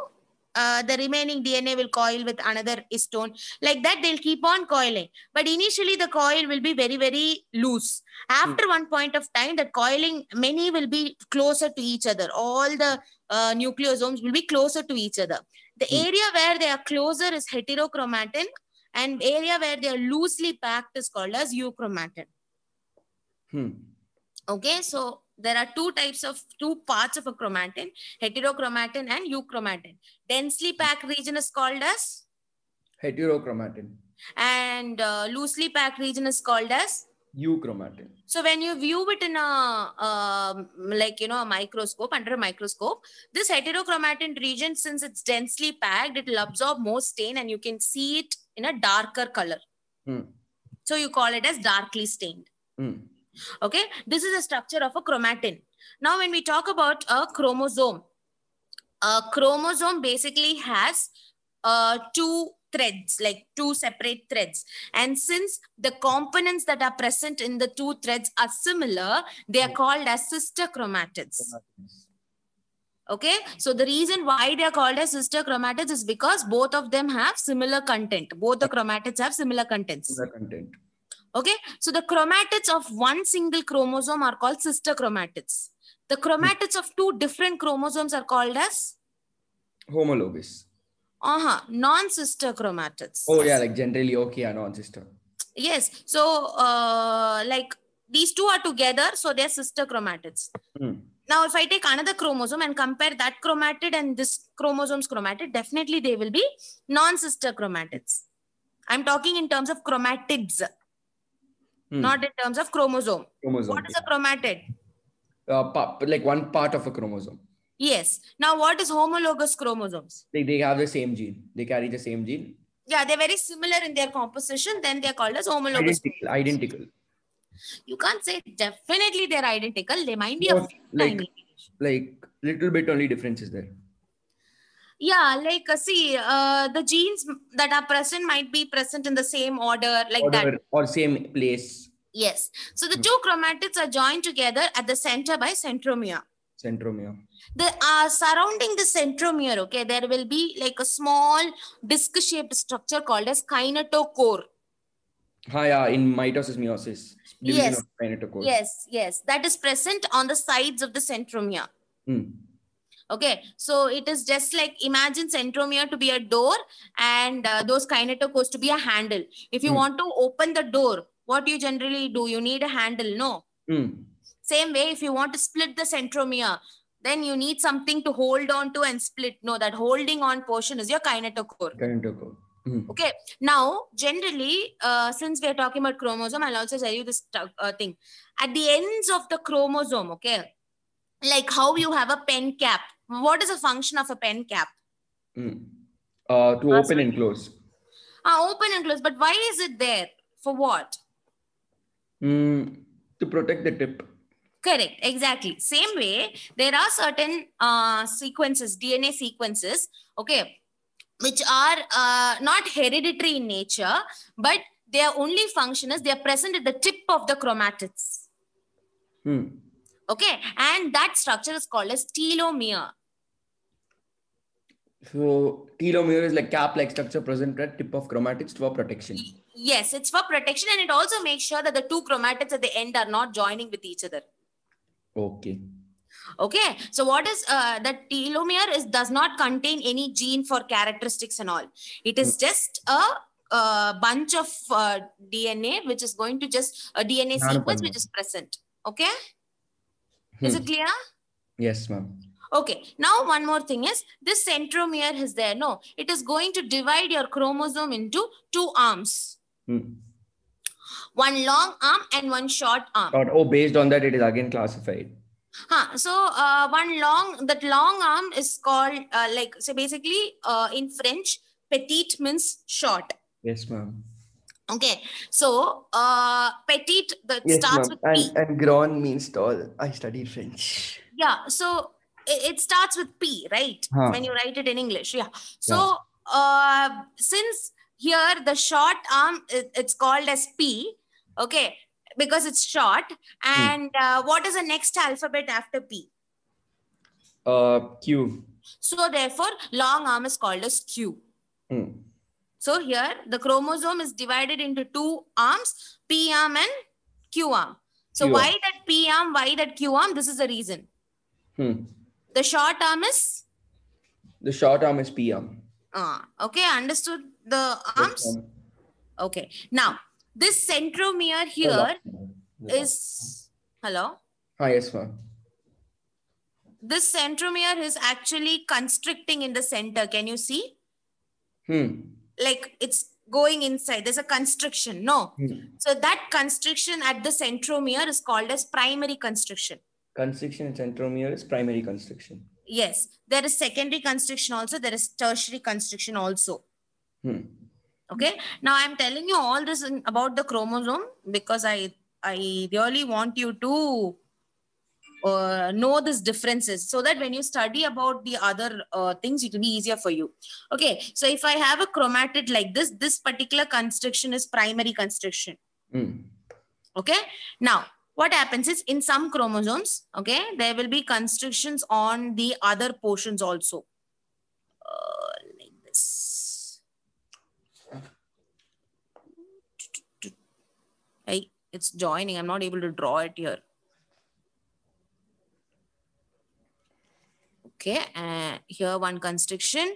the remaining DNA will coil with another histone. Like that, they'll keep on coiling. But initially, the coil will be very, very loose. After one point of time, that coiling, many will be closer to each other. All the nucleosomes will be closer to each other. The area where they are closer is heterochromatin, and area where they are loosely packed is called as euchromatin. Okay, so there are two parts of a chromatin, heterochromatin and euchromatin. Densely packed region is called as Heterochromatin. And loosely packed region is called as Euchromatin. So when you view it in a a microscope, under a microscope, this heterochromatin region, since it's densely packed, it will absorb more stain and you can see it in a darker color. So you call it as darkly stained. Okay, this is the structure of a chromatin. Now, when we talk about a chromosome basically has two threads, like two separate threads. And since the components that are present in the two threads are similar, they are called as sister chromatids. Okay, so the reason why they are called as sister chromatids is because both of them have similar content. Both the chromatids have similar contents. Okay, so the chromatids of one single chromosome are called sister chromatids. The chromatids of two different chromosomes are called as homologous. Non-sister chromatids. Oh yeah, like generally, okay, yeah, non-sister. Yes, so like these two are together, so they're sister chromatids. Now, if I take another chromosome and compare that chromatid and this chromosome's chromatid, definitely they will be non-sister chromatids. I'm talking in terms of chromatids. Not in terms of chromosome. What is a chromatid? Like one part of a chromosome. Yes. Now, what is homologous chromosomes? They have the same gene. They carry the same gene. Yeah, they're very similar in their composition. Then they're called as homologous. Identical. You can't say definitely they're identical. They might be a like little bit only difference is there. Yeah, like see, the genes that are present might be present in the same order, that. Or same place. Yes. So the two chromatids are joined together at the center by centromere. Centromere. The surrounding the centromere, okay, there will be like a small disc-shaped structure called as kinetochore. Yeah, in mitosis, meiosis. Yes. Of kinetochore. Yes. That is present on the sides of the centromere. Okay, so it is just like, imagine centromere to be a door and those kinetochores to be a handle. If you want to open the door, what do you generally do? You need a handle, no? Same way, if you want to split the centromere, then you need something to hold on to and split. No, that holding on portion is your kinetochore. Okay, now generally, since we are talking about chromosome, I'll also tell you this thing. At the ends of the chromosome, okay, like how you have a pen cap. What is the function of a pen cap? To open and close. Open and close. But why is it there? For what? To protect the tip. Correct. Exactly. Same way, there are certain sequences, DNA sequences, okay, which are not hereditary in nature, but their only function is they are present at the tip of the chromatids. Okay. And that structure is called as telomere. So telomere is like cap-like structure present at tip of chromatids for protection. Yes, it's for protection, and it also makes sure that the two chromatids at the end are not joining with each other. Okay. So what is that telomere does not contain any gene for characteristics and all. It is just a bunch of DNA, which is going to just a DNA sequence which is present. Okay. Is it clear? Yes, ma'am. Okay. Now, one more thing is this centromere is there. No, it is going to divide your chromosome into two arms. One long arm and one short arm. Oh, based on that, it is again classified. So that long arm is called so basically in French, petite means short. Yes, ma'am. Okay. So petite that Yes, starts ma'am. with P. And grand means tall. I studied French. Yeah. So it starts with P, right? When you write it in English. Yeah. So since here the short arm, it's called as P. Okay. Because it's short. And what is the next alphabet after P? Q. So therefore, long arm is called as Q. So here the chromosome is divided into two arms, P arm and Q arm. So Q why arm. that P arm, why that Q arm? This is the reason. The short arm is? The short arm is P arm. Okay, understood the arms? Yes, okay. Now, this centromere here is... Hello? Yes, ma'am. This centromere is actually constricting in the center. Can you see? Like it's going inside. There's a constriction. No. So that constriction at the centromere is called as primary constriction. Constriction in centromere is primary constriction. Yes. There is secondary constriction also. There is tertiary constriction also. Okay. Now I'm telling you all this about the chromosome because I really want you to know these differences so that when you study about the other things, it will be easier for you. Okay. So if I have a chromatid like this, this particular constriction is primary constriction. Okay. Now, what happens is in some chromosomes, okay, there will be constrictions on the other portions also. Like this. Hey, it's joining. I'm not able to draw it here. Okay, here one constriction,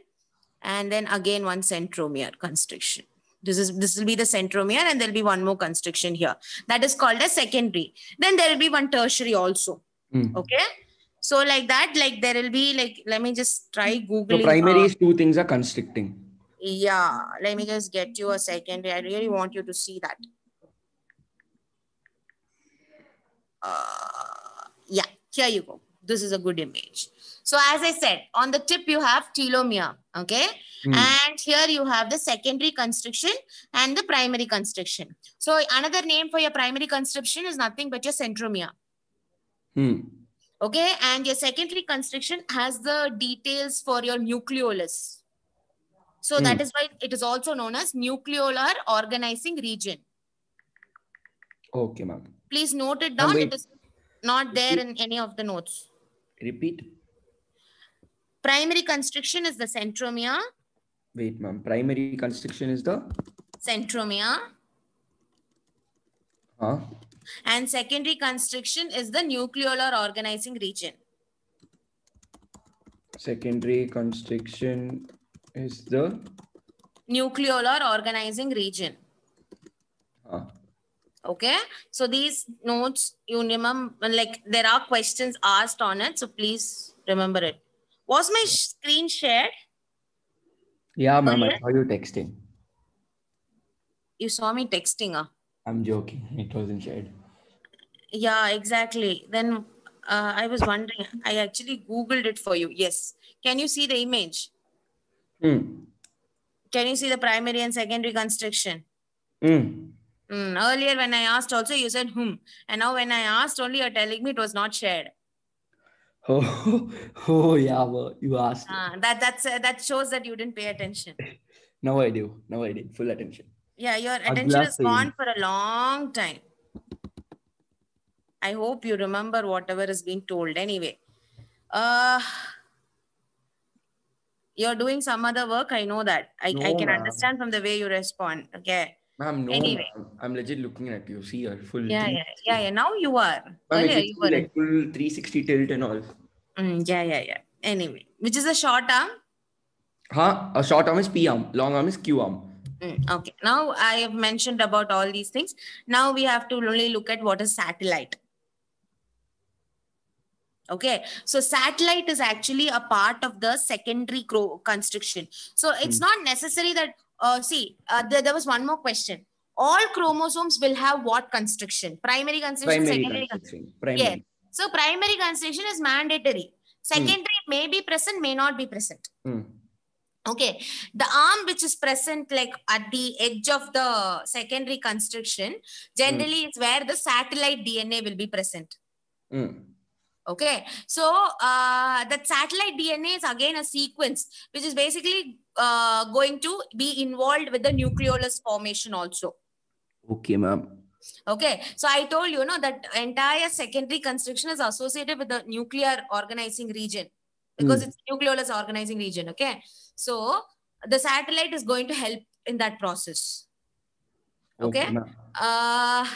and then again one centromere constriction. This will be the centromere, and there'll be one more constriction here. That is called a secondary. Then there will be one tertiary also. Okay, so like that, like there will be like, let me just try Googling. So primary is two things are constricting. Yeah, let me just get you a secondary. I really want you to see that. Yeah, here you go. This is a good image. So as I said, on the tip you have telomere, okay? And here you have the secondary constriction and the primary constriction. So another name for your primary constriction is nothing but your centromere. Okay, and your secondary constriction has the details for your nucleolus. So that is why it is also known as nucleolar organizing region. Okay, ma'am. Please note it down. It is not there in any of the notes. Repeat. Primary constriction is the centromere. Wait, ma'am. Primary constriction is the? Centromere. And secondary constriction is the nucleolar organizing region. Secondary constriction is the? Nucleolar organizing region. Okay. So these notes, you remember, like there are questions asked on it. So please remember it. Was my screen shared? Yeah, ma'am. I saw you texting. You saw me texting, I'm joking. It wasn't shared. Yeah, exactly. Then I was wondering, I actually Googled it for you. Yes. Can you see the image? Can you see the primary and secondary constriction? Earlier when I asked also, you said, And now when I asked only, you're telling me it was not shared. Oh yeah, well, you asked. That shows that you didn't pay attention. Now I do. Now I did. Full attention. Yeah, your attention is gone for a long time. I hope you remember whatever is being told. Anyway, you're doing some other work. I know that. I can understand from the way you respond. Okay. Ma'am, no. Anyway. I'm legit looking at you. See her full. Yeah. Now you are. Earlier you were like full 360 tilt and all. Yeah. Anyway, which is a short arm? A short arm is P arm. Long arm is Q arm. Okay. Now I have mentioned about all these things. Now we have to only look at what is satellite. Okay, so satellite is actually a part of the secondary construction. So it's not necessary that, there was one more question. All chromosomes will have what construction? Primary construction, Primary secondary construction. Yes. Primary. So primary construction is mandatory. Hmm. Secondary may be present, may not be present. Hmm. Okay, the arm which is present like at the edge of the secondary construction generally is where the satellite DNA will be present. Okay, so that satellite DNA is again a sequence which is basically going to be involved with the nucleolus formation also. Okay, ma'am. Okay, so I told you, that entire secondary construction is associated with the nuclear organizing region because it's nucleolus organizing region. Okay, so the satellite is going to help in that process. Okay.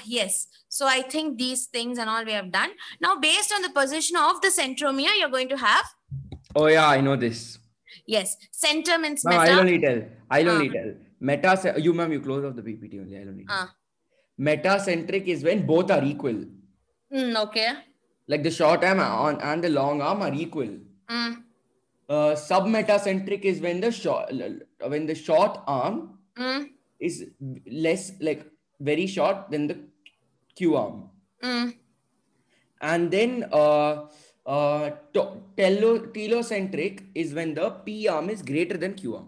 Yes. So I think these things and all we have done. Now, based on the position of the centromere, you're going to have. Oh yeah, I know this. Yes. Center means Ma'am, meta. I'll only tell. I'll only tell. Meta, you ma'am, you close off the PPT only. I'll only tell. Metacentric is when both are equal. Okay. Like the short arm and the long arm are equal. Submetacentric is when the short arm is less, like very short than the Q arm. And then telocentric is when the P arm is greater than Q arm.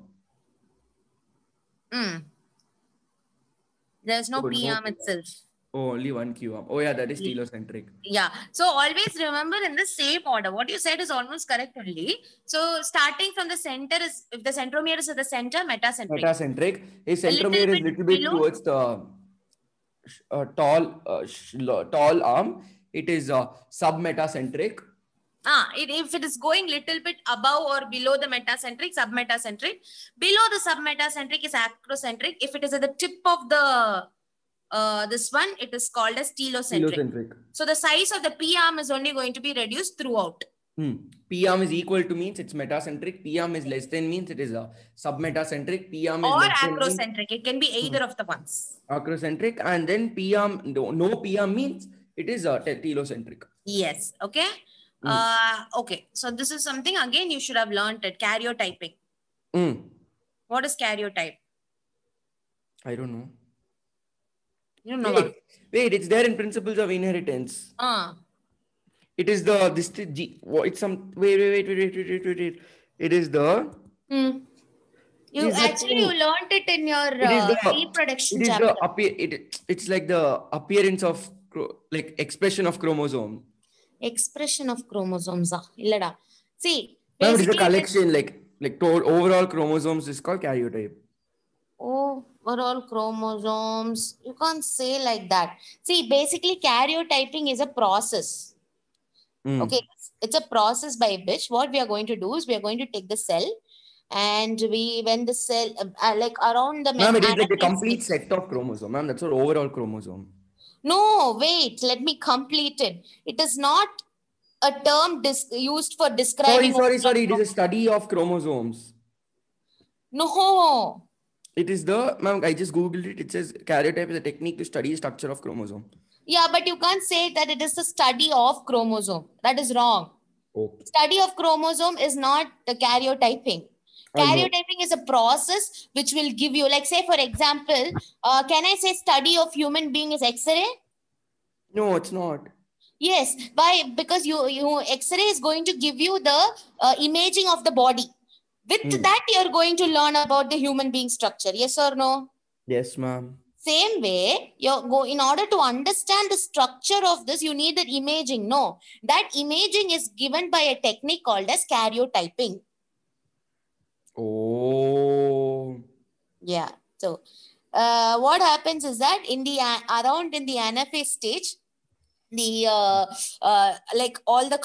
There's no P arm itself. Oh, only one Q arm. Oh yeah, that is telocentric. Yeah. So always remember in the same order. What you said is almost correct only. So starting from the center is, if the centromere is at the center, metacentric. Metacentric. His centromere is little bit towards the tall arm. It is submetacentric. If it is going little bit above or below the metacentric, submetacentric. Below the submetacentric is acrocentric. If it is at the tip of the this one, it is called as telocentric. So the size of the P arm is only going to be reduced throughout. P arm is equal to means it's metacentric. P arm is less than means it is a submetacentric. P arm is or less acrocentric. It can be either of the ones. Acrocentric, and then P arm, no P arm means it is telocentric. Yes. Okay. Okay. So this is something again you should have learned it. Karyotyping. What is karyotype? I don't know. You don't know. Wait, it's there in Principles of Inheritance. It is it's some wait. It is the you learned it in your reproduction chapter. It's like the appearance of like expression of chromosome. Expression of chromosomes. Illada. See, it is a collection like overall chromosomes is called karyotype. Overall chromosomes. You can't say like that. See, basically karyotyping is a process. Okay, it's a process by which what we are going to do is we are going to take the cell, and when the cell like around the ma'am, it is like the complete set of chromosome. Ma'am, that's our overall chromosome. No, wait, let me complete it. It is not a term used for describing. Sorry. It is a study of chromosomes. No. It is ma'am, I just googled it. It says karyotype is a technique to study structure of chromosome. Yeah, but you can't say that it is the study of chromosome. That is wrong. Okay. Study of chromosome is not the karyotyping. Karyotyping is a process which will give you, like say for example, can I say study of human being is X-ray? No, it's not. Yes, why? Because X-ray is going to give you the imaging of the body. With that, you're going to learn about the human being structure. Yes or no? Yes, ma'am. Same way, in order to understand the structure of this, you need the imaging. No, that imaging is given by a technique called as karyotyping. Oh. Yeah. So, what happens is that in the anaphase stage, the like all the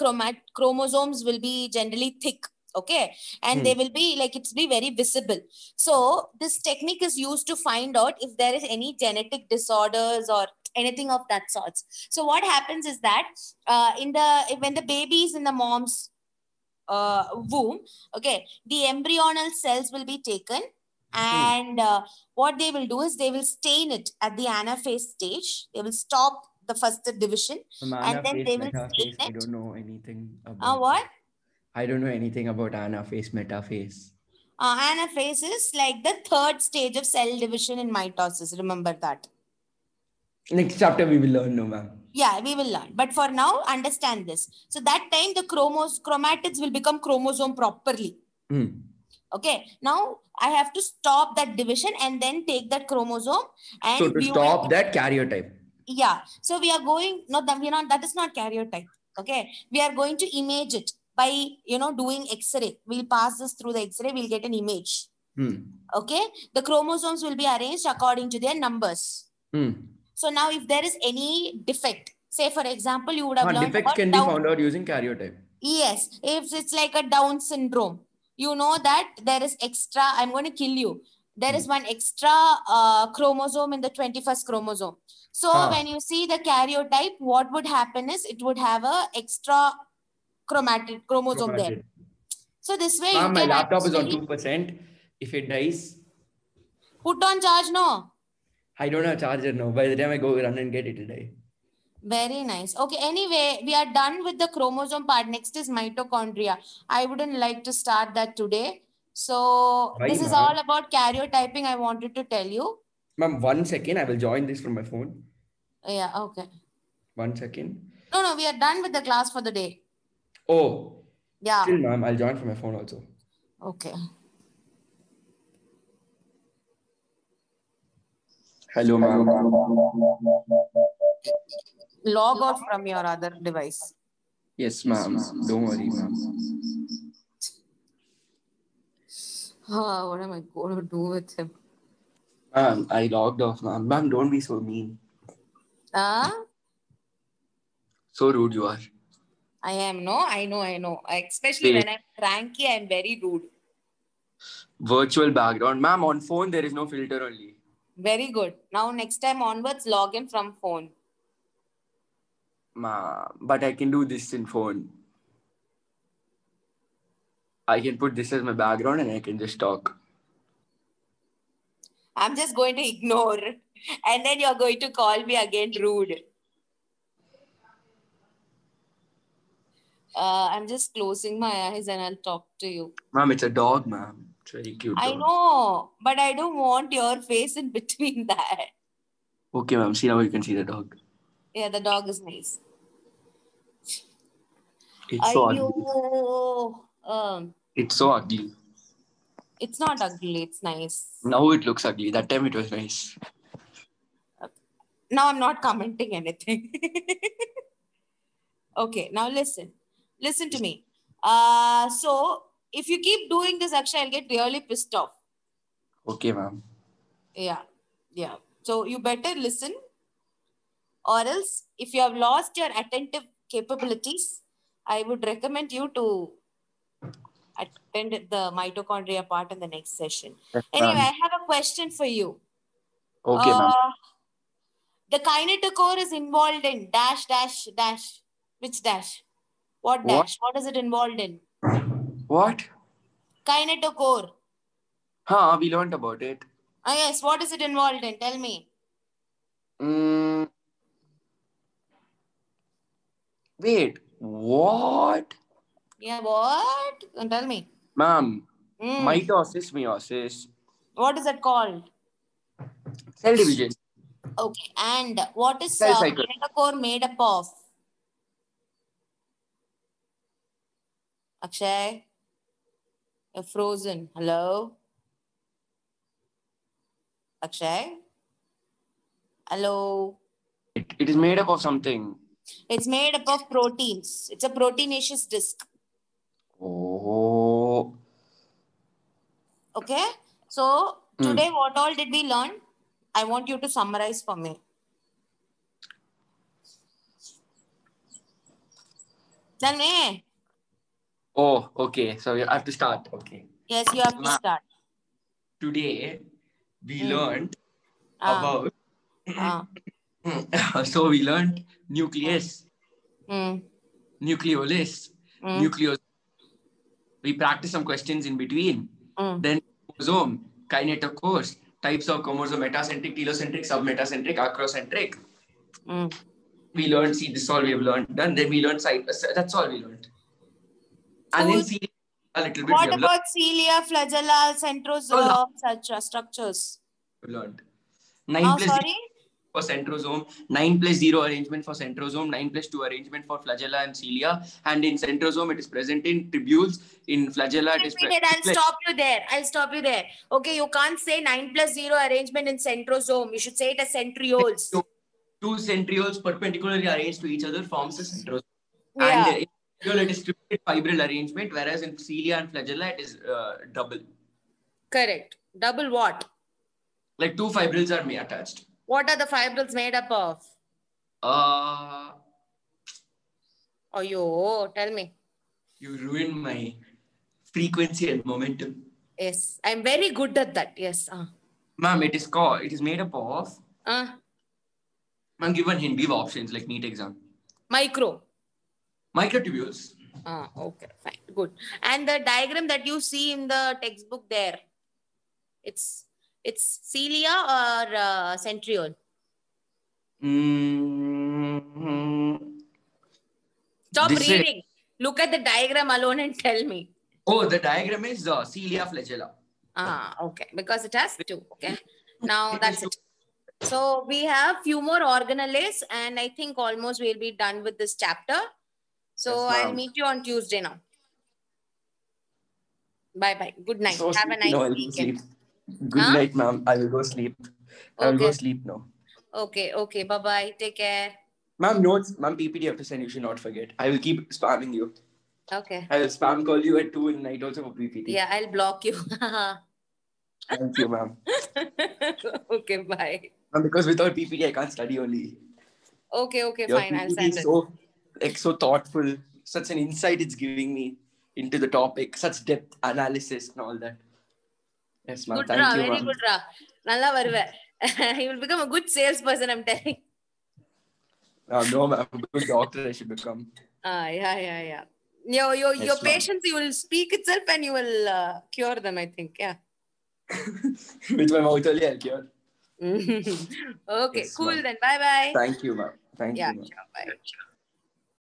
chromosomes will be generally thick. Okay, and they will be like it's be very visible. So this technique is used to find out if there is any genetic disorders or anything of that sorts. So what happens is that when the baby is in the mom's womb, okay, the embryonal cells will be taken, and what they will do is they will stain it at the anaphase stage. They will stop the first division, and then they will metaphase. stain I it. don't know anything about What? I don't know anything about anaphase, metaphase. Anaphase is like the third stage of cell division in mitosis. Remember that. Next chapter we will learn, no ma'am. Yeah, we will learn. But for now, understand this. So that time the chromatids will become chromosome properly. Okay. Now I have to stop that division and then take that chromosome and So to stop that karyotype. Yeah. So we are going, no, that is not karyotype. Okay. We are going to image it by, doing X-ray. We'll pass this through the X-ray. We'll get an image. Okay. The chromosomes will be arranged according to their numbers. So now if there is any defect, say for example, you would have learned defects can be found out using karyotype. Yes. If it's like a Down syndrome, you know that there is extra, I'm going to kill you. There is one extra chromosome in the 21st chromosome. So when you see the karyotype, what would happen is it would have a extra chromosome there. So this way you can my laptop is on 2%. If it dies, put on charge, no? I don't have a charger now. By the time I go run and get it, it'll die. Very nice. Okay, anyway, we are done with the chromosome part. Next is mitochondria. I wouldn't like to start that today. So this is all about karyotyping I wanted to tell you. Ma'am, 1 second. I will join this from my phone. Yeah, okay. 1 second. No, we are done with the class for the day. Oh. Yeah. Still, ma'am, I'll join from my phone also. Okay. Hello, ma'am. Log out from your other device. Yes, ma'am. Don't worry, ma'am. What am I going to do with him? Ma'am, I logged off, ma'am. Ma'am, don't be so mean. So rude you are. I am, no? I know. Especially when I'm cranky, I'm very rude. Virtual background. Ma'am, on phone, there is no filter only. Very good. Now, next time onwards, log in from phone. But I can do this in phone. I can put this as my background and I can just talk. I'm just going to ignore. And then you're going to call me again rude. I'm just closing my eyes and I'll talk to you. Ma'am, it's a dog, ma'am. It's very cute. I know, but I don't want your face in between that. Okay, ma'am. See, now you can see the dog. Yeah, the dog is nice. It's so ugly. It's so ugly. It's not ugly. It's nice. Now it looks ugly. That time it was nice. Now I'm not commenting anything. Okay, now listen. Listen to me. So if you keep doing this, actually, I'll get really pissed off. Okay, ma'am. Yeah. So you better listen. Or else, if you have lost your attentive capabilities, I would recommend you to attend the mitochondria part in the next session. Yes, anyway, I have a question for you. Okay, ma'am. The kinetochore is involved in dash. Which dash? What dash? What is it involved in? What? Kinetochore. We learned about it. Yes, what is it involved in? Tell me. Wait, what? Yeah, what? Tell me. Ma'am, mitosis, meiosis. What is it called? Cell division. Okay, and what is cell cycle kinetochore made up of? Akshay, you're frozen. Hello? Akshay? Hello? It is made up of something. It's made up of proteins. It's a proteinaceous disc. Oh. Okay. So today what all did we learn? I want you to summarize for me. Tell me. Oh, okay. So I have to start. Okay. Yes, you have to start. Today we learned about... So we learned nucleus, nucleolus, nucleus. We practiced some questions in between. Then chromosome, kinetochores, types of chromosome, metacentric, telocentric, submetacentric, acrocentric. we learned, see, this is all we have learned. Then we learned side. That's all we learned. And then see a little bit. What about cilia, flagella, centrosome, such structures? We learned 9 plus sorry? for centrosome, 9+0 arrangement for centrosome, 9+2 arrangement for flagella and cilia. And in centrosome, it is present in tubules. In flagella, it is present. I'll stop you there. Okay, you can't say 9+0 arrangement in centrosome. You should say it as centrioles. Two centrioles perpendicularly arranged to each other forms a centrosome. Yeah. And in tubules, it is triple fibril arrangement, whereas in cilia and flagella, it is double. Correct. Double what? Like 2 fibrils are attached. What are the fibrils made up of? Oh, yo, tell me. You ruined my frequency and momentum. Yes, I'm very good at that. Yes. Ma'am, it is made up of. Ma'am, give one hint, give options like NEET exam. Microtubules. Okay, fine, good. And the diagram that you see in the textbook there, it's cilia or centriole? Stop reading. Look at the diagram alone and tell me. Oh, the diagram is cilia flagella. Okay. Because it has 2. Okay. Now that's it. So we have few more organelles and I think almost we'll be done with this chapter. So yes, I'll meet you on Tuesday now. Bye-bye. Good night. So have a nice weekend. Good night, ma'am. I will go sleep. I will go sleep now. Okay. Okay. Bye-bye. Take care. Ma'am, notes. Ma'am, PPT you have to send. You should not forget. I will keep spamming you. Okay. I will spam call you at 2 in the night also for PPT. Yeah, I'll block you. Thank you, ma'am. Okay, bye. Ma'am, because without PPT, I can't study only. Okay, Your fine. PPT I'll send is it. so thoughtful. Such an insight it's giving me into the topic. Such depth analysis and all that. Yes, ma'am. Thank you, ma'am. Very good, Ra. Nalla varuva. You will become a good salesperson, I'm telling. No, ma'am. A good doctor I should become. Yeah. Your patients, you will speak itself and you will cure them, I think. Yeah. With my mouth only, I'll cure. Okay, yes, cool then. Bye-bye. Thank you, ma'am. Thank you, ma'am. Sure, bye.